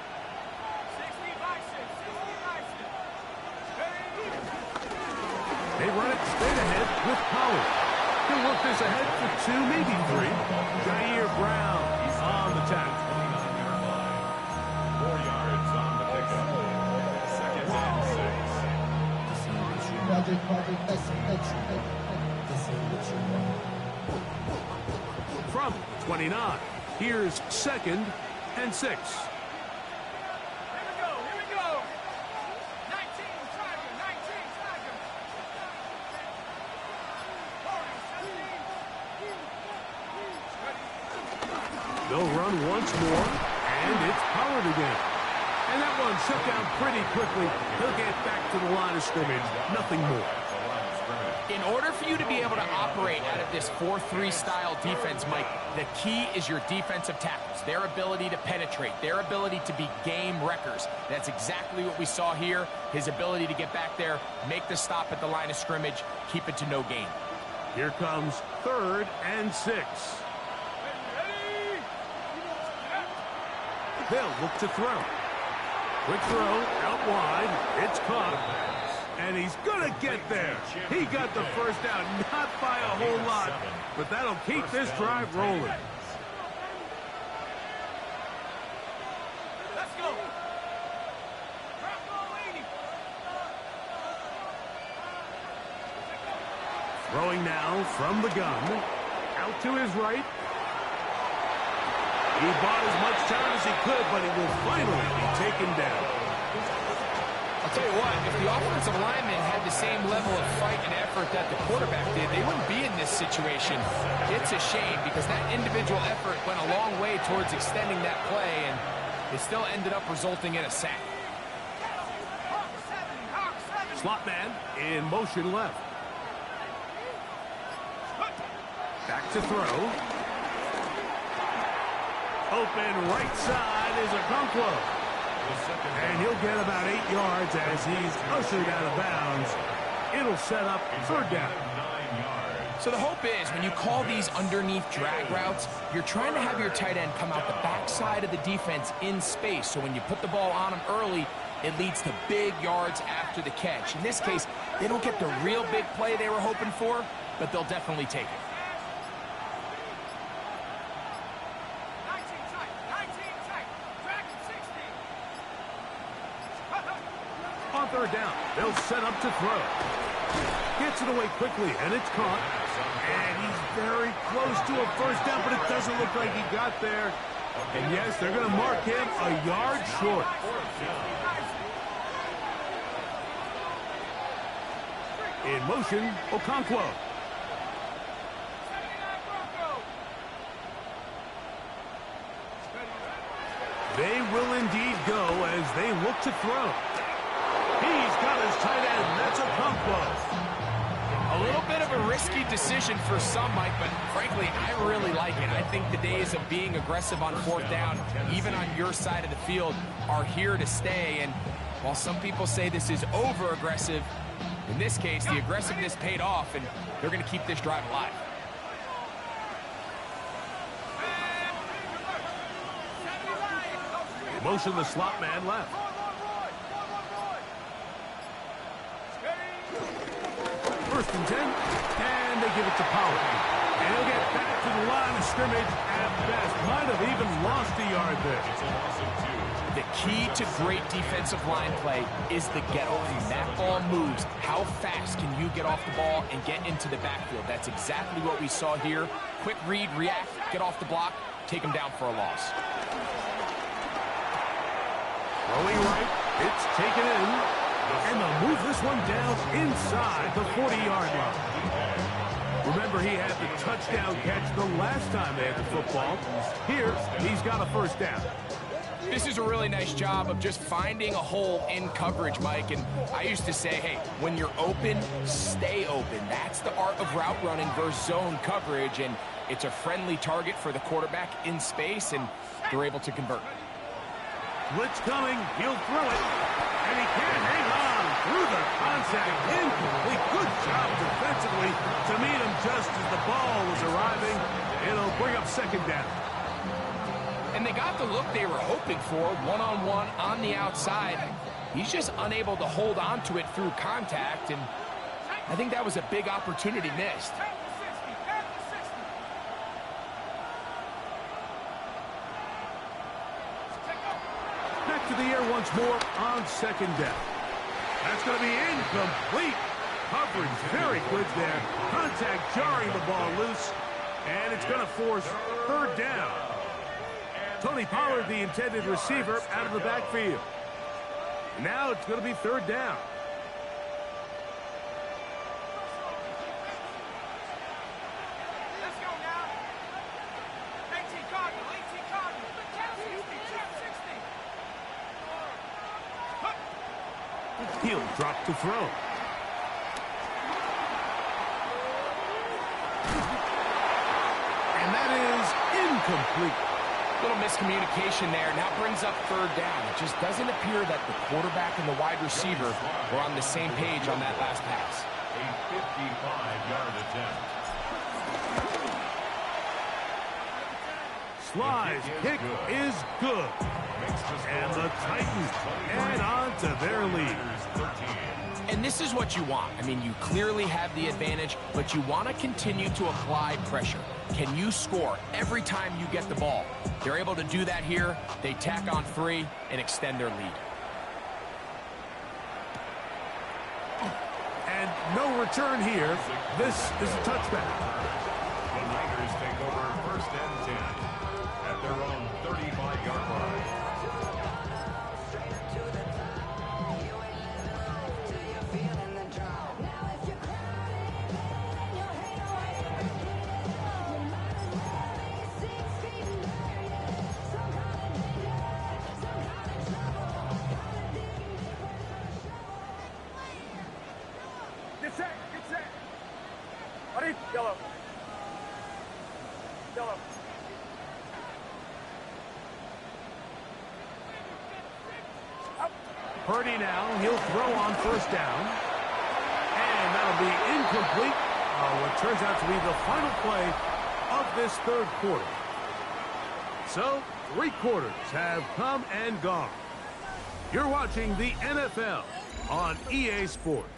60 bicep. They run it straight ahead with Pollard. He'll work this ahead for 2, maybe 3. Jair Brown on the tackle. 4 yards on the pickup. Second and 6. From 29, here's 2nd and 6. Here we go. 19, Tiger. 19, Tiger. 17. They'll run once more, and it's Pollard again. And that one shut down pretty quickly. He'll get back to the line of scrimmage. Nothing more. In order for you to be able to operate out of this 4-3 style defense, Mike, the key is your defensive tackles, their ability to penetrate, their ability to be game wreckers. That's exactly what we saw here, his ability to get back there, make the stop at the line of scrimmage, keep it to no gain. Here comes 3rd and 6. They'll look to throw. Quick throw, out wide, it's caught. And he's going to get there. He got the first down, not by a whole lot, but that'll keep this drive rolling. Let's go. Throwing now from the gun. Out to his right. He bought as much time as he could, but he will finally be taken down. I'll tell you what, if the offensive lineman had the same level of fight and effort that the quarterback did, they wouldn't be in this situation. It's a shame because that individual effort went a long way towards extending that play, and it still ended up resulting in a sack. Slot man in motion left. Back to throw. Open right side is Okonkwo. And he'll get about 8 yards as he's ushered out of bounds. It'll set up third down. 9 yards. So the hope is when you call these underneath drag routes, you're trying to have your tight end come out the backside of the defense in space. So when you put the ball on him early, it leads to big yards after the catch. In this case, they don't get the real big play they were hoping for, but they'll definitely take it. 19 tight, 19 tight. Drag him 60. On third down, they'll set up to throw. Gets it away quickly, and it's caught. And he's very close to a first down, but it doesn't look like he got there. And yes, they're going to mark him a yard short. In motion, Okonkwo. They will indeed go as they look to throw. He's got his tight end. That's Okonkwo. A little bit of a risky decision for some, Mike, but frankly, I really like it. I think the days of being aggressive on fourth down, even on your side of the field, are here to stay. And while some people say this is over-aggressive, in this case, the aggressiveness paid off, and they're going to keep this drive alive. Motion the slot man left. First and 10, and they give it to Pollard. And he'll get back to the line of scrimmage at best. Might have even lost a yard there. The key to great defensive line play is the get-off. When that ball moves, how fast can you get off the ball and get into the backfield? That's exactly what we saw here. Quick read, react, get off the block, take him down for a loss. Throwing right, it's taken in, and they'll move this one down inside the 40-yard line. Remember, he had the touchdown catch the last time they had the football. Here, he's got a first down. This is a really nice job of just finding a hole in coverage, Mike. And I used to say, hey, when you're open, stay open. That's the art of route running versus zone coverage. And it's a friendly target for the quarterback in space, and they're able to convert. Blitz coming, he'll throw it, and he can't hang on through the contact. Incomplete. Good job defensively to meet him just as the ball was arriving. It'll bring up second down. And they got the look they were hoping for, one-on-one on the outside. He's just unable to hold on to it through contact, and I think that was a big opportunity missed. Back to the air once more on second down. That's going to be incomplete. Coverage very good there. Contact jarring the ball loose, and it's going to force third down. Tony Pollard, the intended receiver, out of the backfield. Now it's going to be third down. Let's go now. 18 Cardinal, 18 Cardinal. 60. He'll drop to throw. And that is incomplete. Little miscommunication there. Now brings up third down. It just doesn't appear that the quarterback and the wide receiver were on the same page on that last pass. A 55-yard attempt. Sly's kick is good. And the Titans add on to their lead. And this is what you want. I mean, you clearly have the advantage, but you want to continue to apply pressure. Can you score every time you get the ball? They're able to do that here. They tack on 3 and extend their lead. And no return here. This is a touchback. The Niners take over first and 10 at their own 35-yard line. Get set, get set. Ready? Yellow. Yellow. Purdy now, he'll throw on first down. And that'll be incomplete. now what turns out to be the final play of this third quarter. So, 3 quarters have come and gone. You're watching the NFL on EA Sports.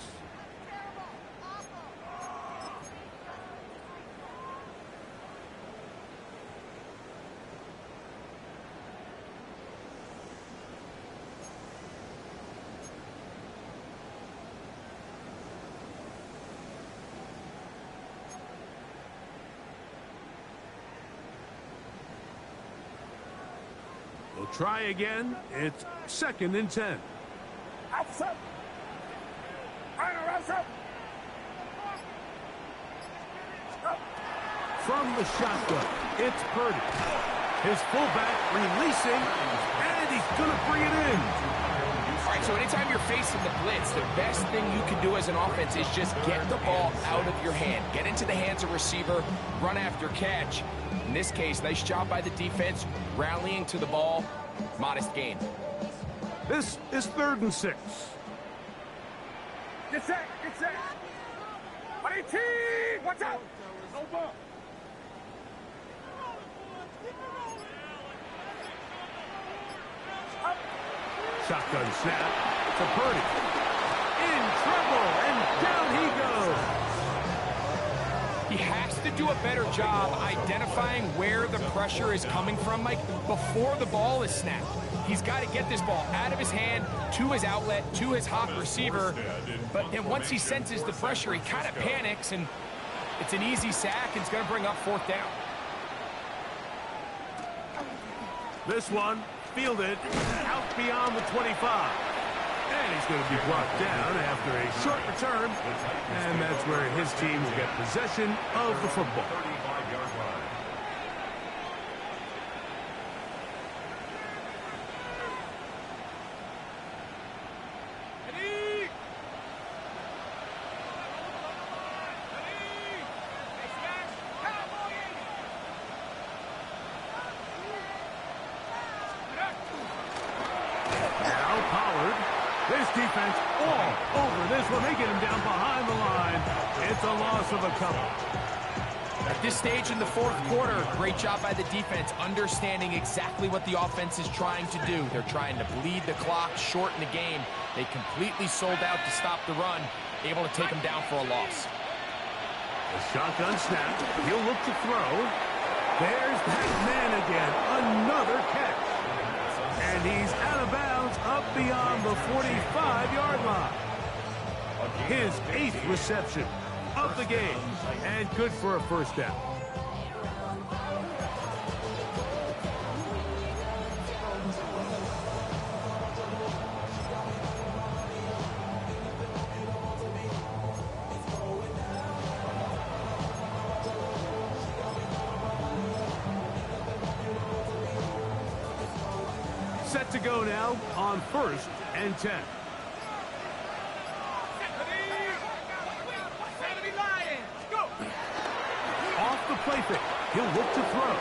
We'll try again. It's 2nd and 10. From the shotgun, it's Purdy. His fullback releasing, and he's going to bring it in. All right, so anytime you're facing the blitz, the best thing you can do as an offense is just get the ball out of your hand. Get into the hands of receiver, run after catch. In this case, nice job by the defense, rallying to the ball. Modest gain. This is 3rd and 6. Get set, get set. 118, watch out. No ball. Shotgun snap to Purdy. In trouble, and down he goes. He has to do a better job identifying where the pressure is coming from, Mike, before the ball is snapped. He's got to get this ball out of his hand to his outlet, to his hot receiver. But then once he senses the pressure, he kind of panics, and it's an easy sack, and it's going to bring up 4th down. This one fielded out beyond the 25. And he's going to be brought down after a short return. And that's where his team will get possession of the football. 35-yard line. This defense all over this one. They get him down behind the line. It's a loss of a couple. At this stage in the 4th quarter, great job by the defense, understanding exactly what the offense is trying to do. They're trying to bleed the clock, shorten the game. They completely sold out to stop the run, able to take them down for a loss. A shotgun snap. He'll look to throw. There's that man again. Another catch. And he's out of bounds up beyond the 45-yard line. His 8th reception of the game, and good for a 1st down. Set to go now on 1st and 10. Off the play fake. He'll look to throw.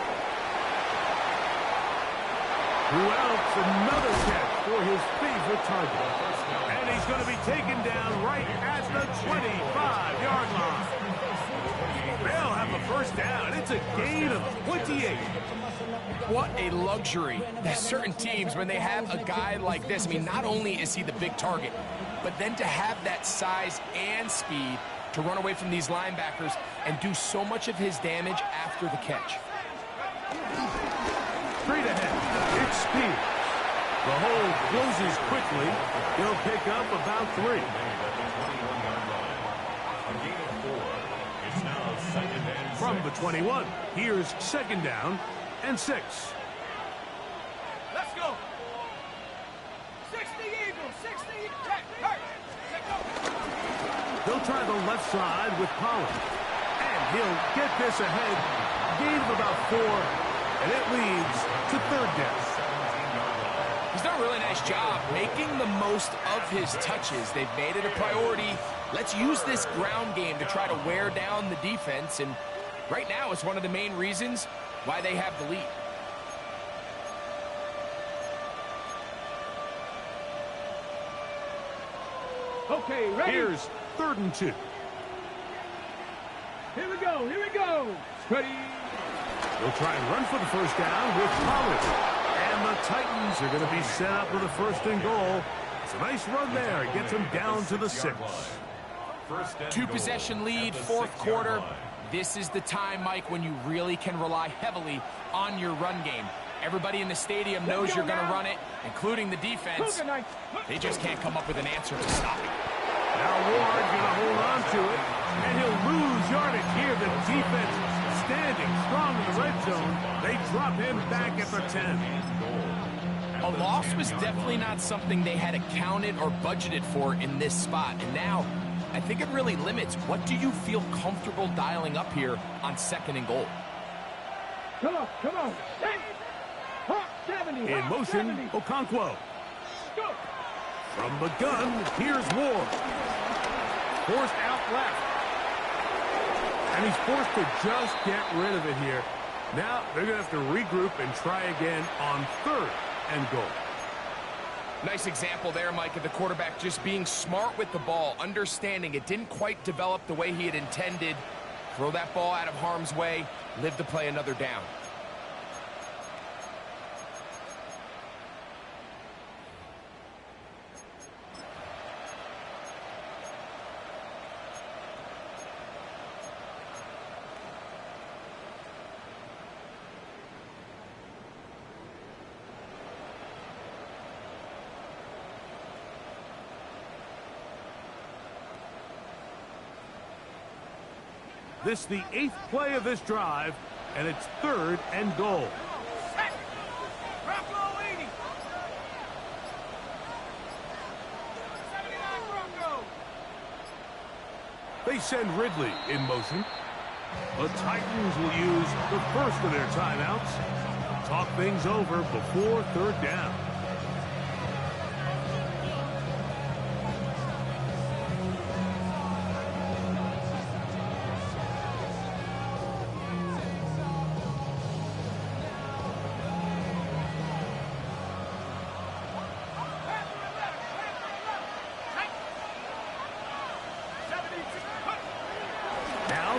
Who else? Another catch for his favorite target. And he's going to be taken down right at the 25-yard line. They'll have a 1st down. It's a gain of 28. What a luxury that certain teams, when they have a guy like this, I mean, not only is he the big target, but then to have that size and speed to run away from these linebackers and do so much of his damage after the catch. Straight ahead, it's speed. The hole closes quickly. He'll pick up about 3. From the 21, here's 2nd down and 6. Let's go. 60 Eagles, 60 Eagles. They'll try the left side with Pollard. And he'll get this ahead. Gain of about 4. And it leads to 3rd down. He's done a really nice job making the most of his touches. They've made it a priority. Let's use this ground game to try to wear down the defense. And right now, it's one of the main reasons why they have the lead. Okay, ready? Here's 3rd and 2. Here we go. Here we go. Ready. They'll try and run for the first down with Collins. And the Titans are going to be set up with a first and goal. It's a nice run there. It gets them down to the 6. Two-possession lead, fourth quarter. This is the time, Mike, when you really can rely heavily on your run game. Everybody in the stadium knows you're going to run it, including the defense. They just can't come up with an answer to stop it. Now Ward's going to hold on to it, and he'll lose yardage here. The defense standing strong in the red zone. They drop him back at the 10. A loss was definitely not something they had accounted or budgeted for in this spot. And now, I think it really limits what do you feel comfortable dialing up here on second and goal. Come on, come on. 70. In motion, 70. Okonkwo. Go. From the gun, here's Ward. Forced out left. And he's forced to just get rid of it here. Now they're going to have to regroup and try again on third and goal. Nice example there, Mike, of the quarterback just being smart with the ball, understanding it didn't quite develop the way he had intended. Throw that ball out of harm's way, live to play another down. This the 8th play of this drive, and it's third and goal. Set. Drop low 80. 79 Bronco. They send Ridley in motion. The Titans will use the first of their timeouts. Talk things over before third down.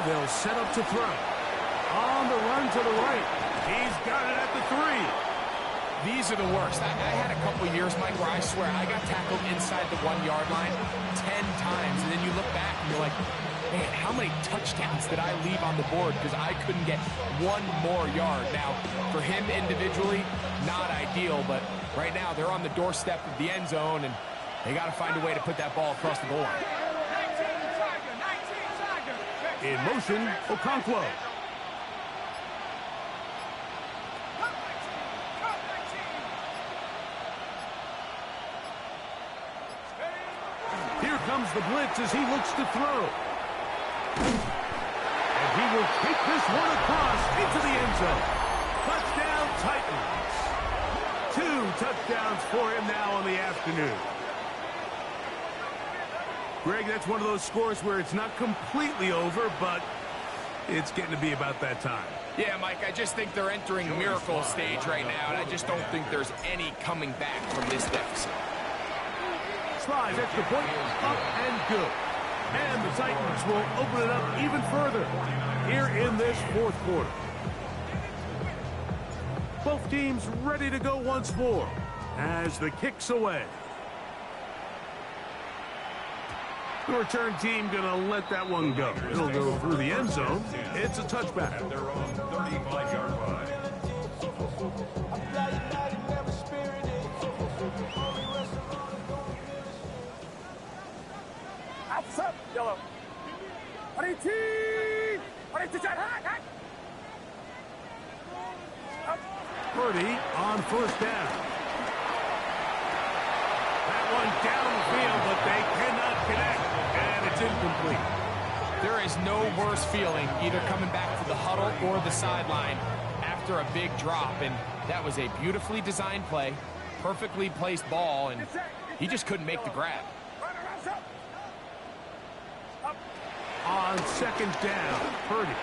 They'll set up to throw. On the run to the right. He's got it at the 3. These are the worst. I had a couple years, Mike, where I swear I got tackled inside the 1-yard line 10 times. And then you look back and you're like, man, how many touchdowns did I leave on the board because I couldn't get one more yard? Now, for him individually, not ideal. But right now, they're on the doorstep of the end zone, and they got to find a way to put that ball across the goal line. In motion, Okonkwo. Here comes the blitz as he looks to throw. And he will take this one across into the end zone. Touchdown, Titans. 2 touchdowns for him now on the afternoon. Greg, that's one of those scores where it's not completely over, but it's getting to be about that time. Yeah, Mike, I just think they're entering miracle stage right now, and I just don't think there's any coming back from this deficit. Slides extra point, up and good. And the Titans will open it up even further here in this fourth quarter. Both teams ready to go once more as the kick's away. The return team going to let that one go. It'll go through the end zone. It's a touchback. At their own 35-yard line. Outside, yellow. Purdy on first down. That one downfield, but they cannot connect. And it's incomplete. There is no worse feeling either coming back to the huddle or the sideline after a big drop. And that was a beautifully designed play, perfectly placed ball, and he just couldn't make the grab. On second down, Purdy.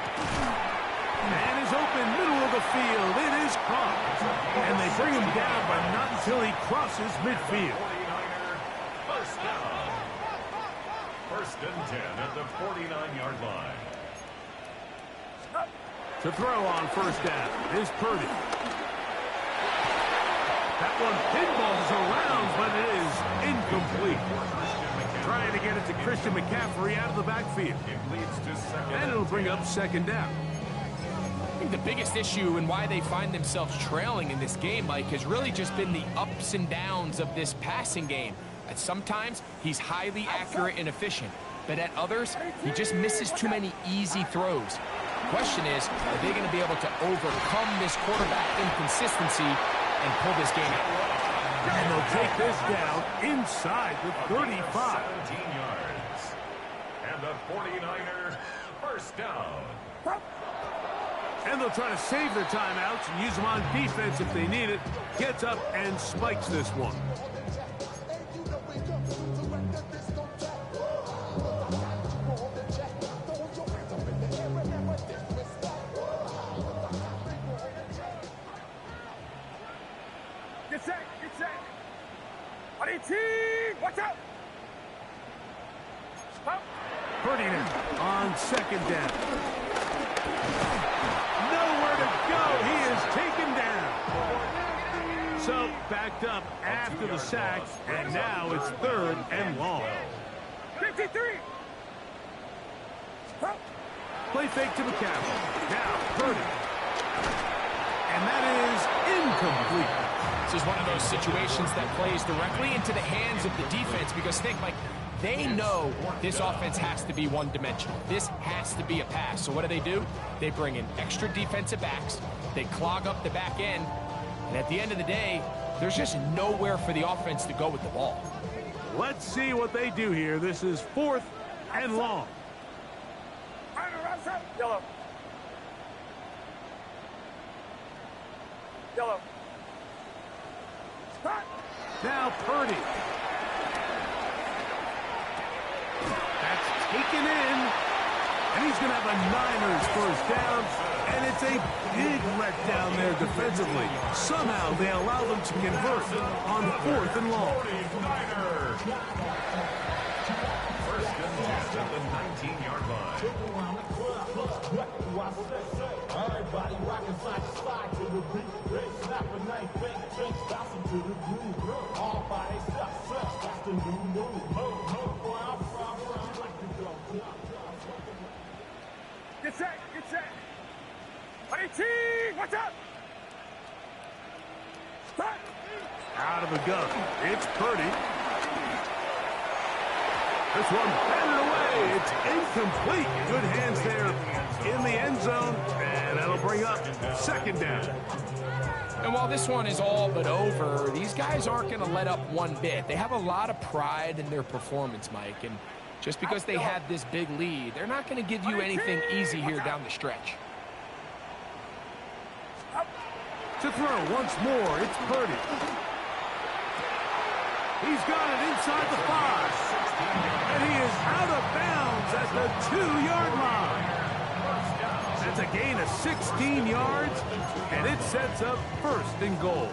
And is open, middle of the field. It is caught. And they bring him down, but not until he crosses midfield. 49er, first down. First and 10 at the 49-yard line. To throw on first down is Purdy. That one pinballs around, but it is incomplete. Trying to get it to Christian McCaffrey out of the backfield. And it'll bring up second down. I think the biggest issue and why they find themselves trailing in this game, Mike, has really just been the ups and downs of this passing game. At sometimes, he's highly accurate and efficient, but at others, he just misses too many easy throws. The question is, are they going to be able to overcome this quarterback inconsistency and pull this game out? And they'll take this down inside the 35. 17 yards. And the 49er first down. And they'll try to save their timeouts and use them on defense if they need it. Gets up and spikes this one. Get set, get set. Watch out. Up. Purdy now on second down. Nowhere to go. He is taken down. So backed up after the sack, and now it's third and long. 53. Up. Play fake to McCaffrey. Now Purdy. And that is incomplete. This is one of those situations that plays directly into the hands of the defense because think, Mike, they know this offense has to be one-dimensional. This has to be a pass. So what do? They bring in extra defensive backs. They clog up the back end. And at the end of the day, there's just nowhere for the offense to go with the ball. Let's see what they do here. This is fourth and long. Yellow. Yellow. Now Purdy. That's taken in. And he's going to have a Niners first down. And it's a big letdown there defensively. Somehow they allow them to convert on fourth and long. First and 10 at the 19-yard line. Everybody rocking side to side to the beat. They snap a night, bang, drinks, bouncing to the groove. All by themselves, that's the new move. Boy, I'm from, like to go. Get set, get set. Watch out. Out of the gun. It's Purdy. This one batted away. It's incomplete. Good hands there in the end zone. And that'll bring up second down. And while this one is all but over, these guys aren't going to let up one bit. They have a lot of pride in their performance, Mike. And just because they had this big lead, they're not going to give you anything easy here down the stretch. To throw once more, it's Purdy. He's got it inside the 5. And he is out of bounds at the 2-yard line. That's a gain of 16 yards, and it sets up first and goal.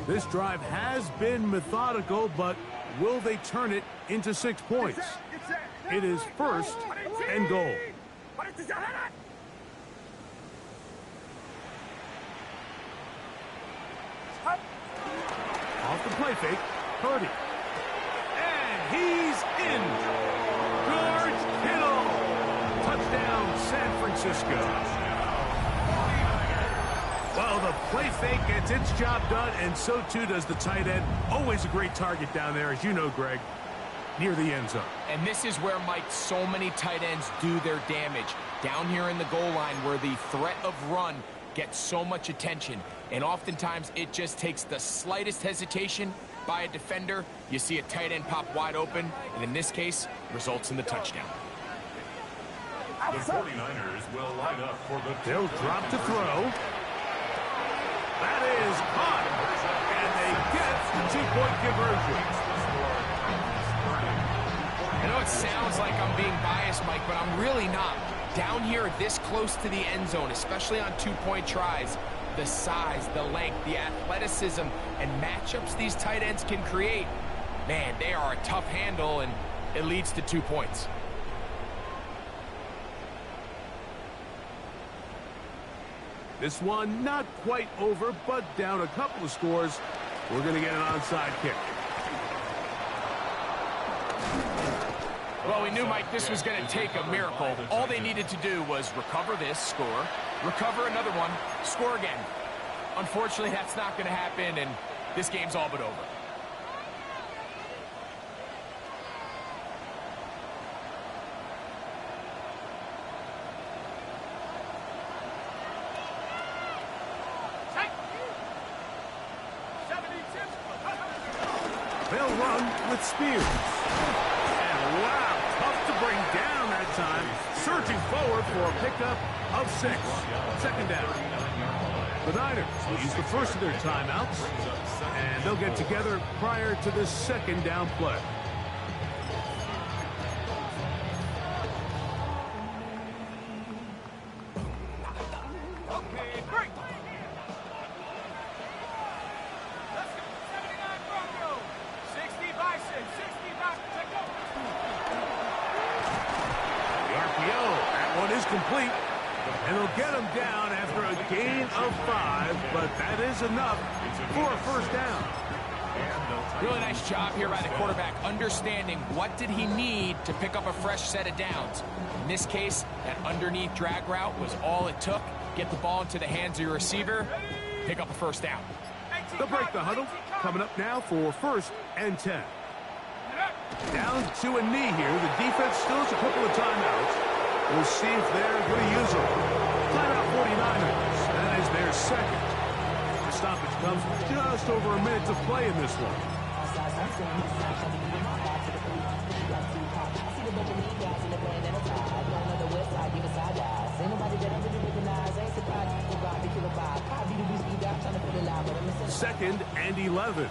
This drive has been methodical, but will they turn it into 6 points? It is first and goal. Off the play fake, Purdy. And he's in. George Kittle. Touchdown, San Francisco. Well, the play fake gets its job done, and so too does the tight end. Always a great target down there, as you know, Greg, near the end zone. And this is where, Mike, so many tight ends do their damage. Down here in the goal line where the threat of run gets so much attention. And oftentimes it just takes the slightest hesitation by a defender. You see a tight end pop wide open, and in this case, results in the touchdown. The 49ers will line up for the... They'll drop to throw. That is caught. And they get the 2-point conversion. I know it sounds like I'm being biased, Mike, but I'm really not. Down here this close to the end zone, especially on 2-point tries, the size, the length, the athleticism, and matchups these tight ends can create. Man, they are a tough handle, and it leads to 2 points. This one not quite over, but down a couple of scores. We're going to get an onside kick. Well, we knew, Mike, this was going to take a miracle. All they needed to do was recover this, score, recover another one, score again. Unfortunately, that's not going to happen, and this game's all but over. They'll run with Spears. And wow, tough to bring down that time. Surging forward for a pickup of 6. Second down. The Niners will use the first of their timeouts, and they'll get together prior to this second down play. Complete, and they'll get him down after a gain of 5, but that is enough for a first down. Really nice job here by the quarterback, understanding what did he need to pick up a fresh set of downs. In this case, that underneath drag route was all it took. Get the ball into the hands of your receiver, pick up a first down. They'll break the huddle. Coming up now for 1st and 10. Down to a knee here. The defense still has a couple of timeouts. We'll see if they're going to use them. Timeout 49ers. That is their second. The stoppage comes with just over a minute to play in this one. Second and 11.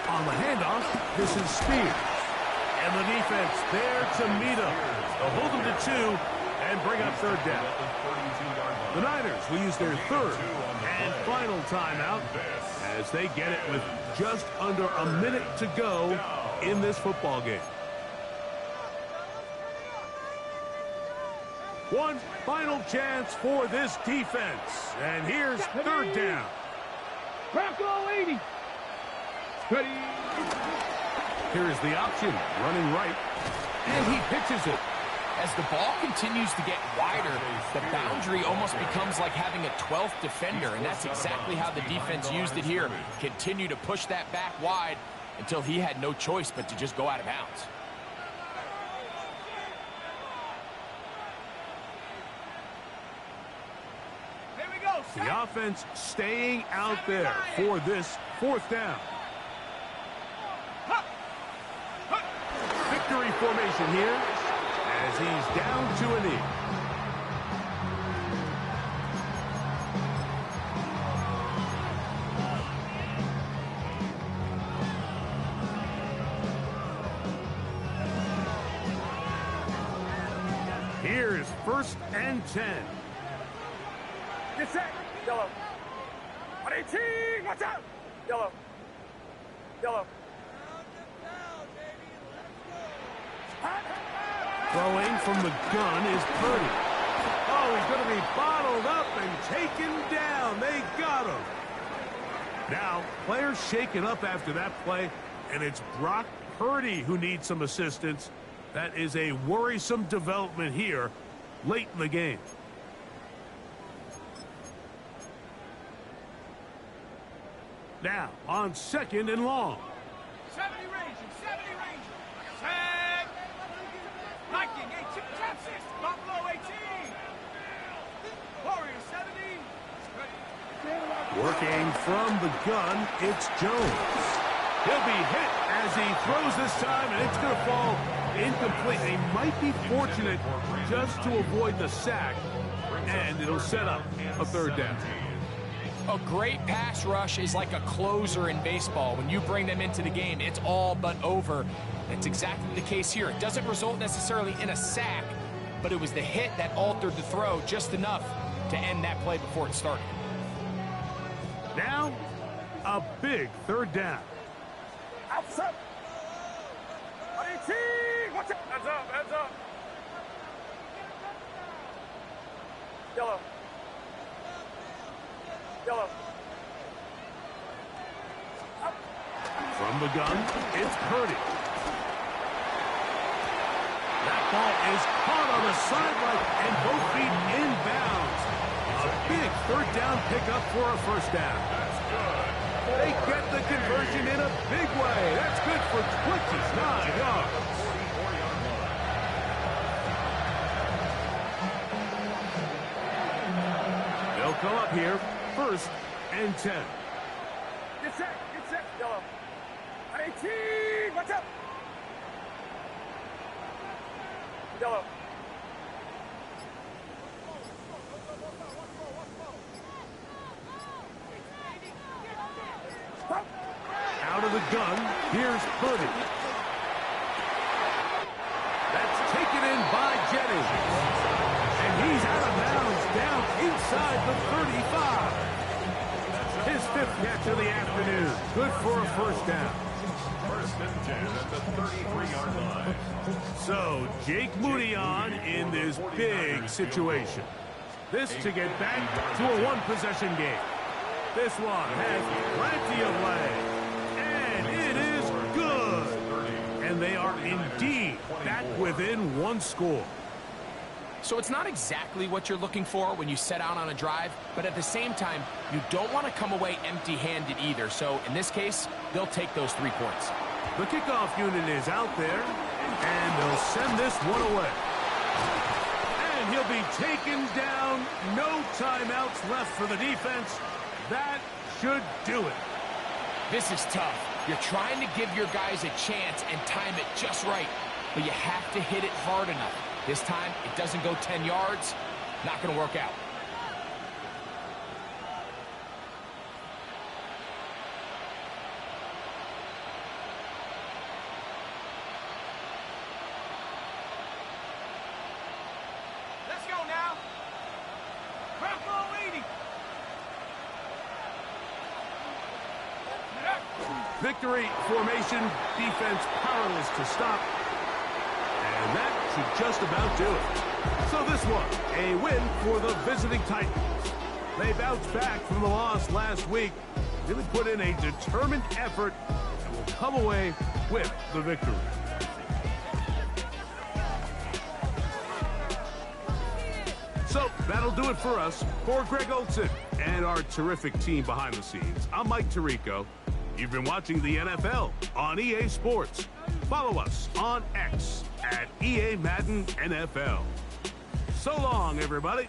On the handoff, this is Spears. And the defense there to meet him. They'll hold him to 2 and bring up third down. The Niners will use their third and final timeout as they get it with just under a minute to go in this football game. One final chance for this defense. And here's third down. Bronco 80. Ready. Here's the option, running right. And he pitches it. As the ball continues to get wider, the boundary almost becomes like having a 12th defender, and that's exactly how the defense used it here. Continue to push that back wide until he had no choice but to just go out of bounds. The offense staying out there for this fourth down. Victory formation here as he's down to a knee. Here's 1st and 10. Get set. Yellow. 118. Watch out. Yellow. Yellow. Throwing from the gun is Purdy. Oh, he's going to be bottled up and taken down. They got him. Now, players shaken up after that play, and it's Brock Purdy who needs some assistance. That is a worrisome development here late in the game. Now, on 2nd and long. 70 Rangers, 70 Rangers. Set. Viking, 18, trap 6. Buffalo, 18. Warriors, 70. Ready. Working from the gun, it's Jones. He'll be hit as he throws this time, and it's going to fall incomplete. They might be fortunate just to avoid the sack, and it'll set up a third down. A great pass rush is like a closer in baseball. When you bring them into the game, it's all but over. That's exactly the case here. It doesn't result necessarily in a sack, but it was the hit that altered the throw just enough to end that play before it started. Now, a big third down. Outside. 18. Watch it. Hands up. Hands up. Yellow. Yellow. From the gun, it's Purdy. That ball is caught on the sideline and both feet inbounds. A big third down pickup for a first down. That's good. They get the conversion in a big way. That's good for 29 yards. 44-yard line. They'll come up here, 1st and 10. Get set. Get set. Yellow. 18. Watch out. Yellow. Out of the gun, here's Purdy. That's taken in by Jennings. And he's out of bounds, down inside the 35. His 5th catch of the afternoon. Good for a first down. 1st and 10 at the 33-yard line. So, Jake Moody on in this big situation. This to get back to a one-possession game. This one has plenty of legs. And it is good. And they are indeed back within one score. So it's not exactly what you're looking for when you set out on a drive, but at the same time, you don't want to come away empty-handed either. So in this case, they'll take those 3 points. The kickoff unit is out there, and they'll send this one away. And he'll be taken down. No timeouts left for the defense. That should do it. This is tough. You're trying to give your guys a chance and time it just right, but you have to hit it hard enough. This time, it doesn't go 10 yards. Not going to work out. Let's go now. Ground ball 80. Victory formation, defense powerless to stop. And that should just about do it. So this one, a win for the visiting Titans. They bounced back from the loss last week, really put in a determined effort, and will come away with the victory. So that'll do it for us. For Greg Olson and our terrific team behind the scenes, I'm Mike Tirico. You've been watching the NFL on EA Sports. Follow us on X at EA Madden NFL. So long, everybody.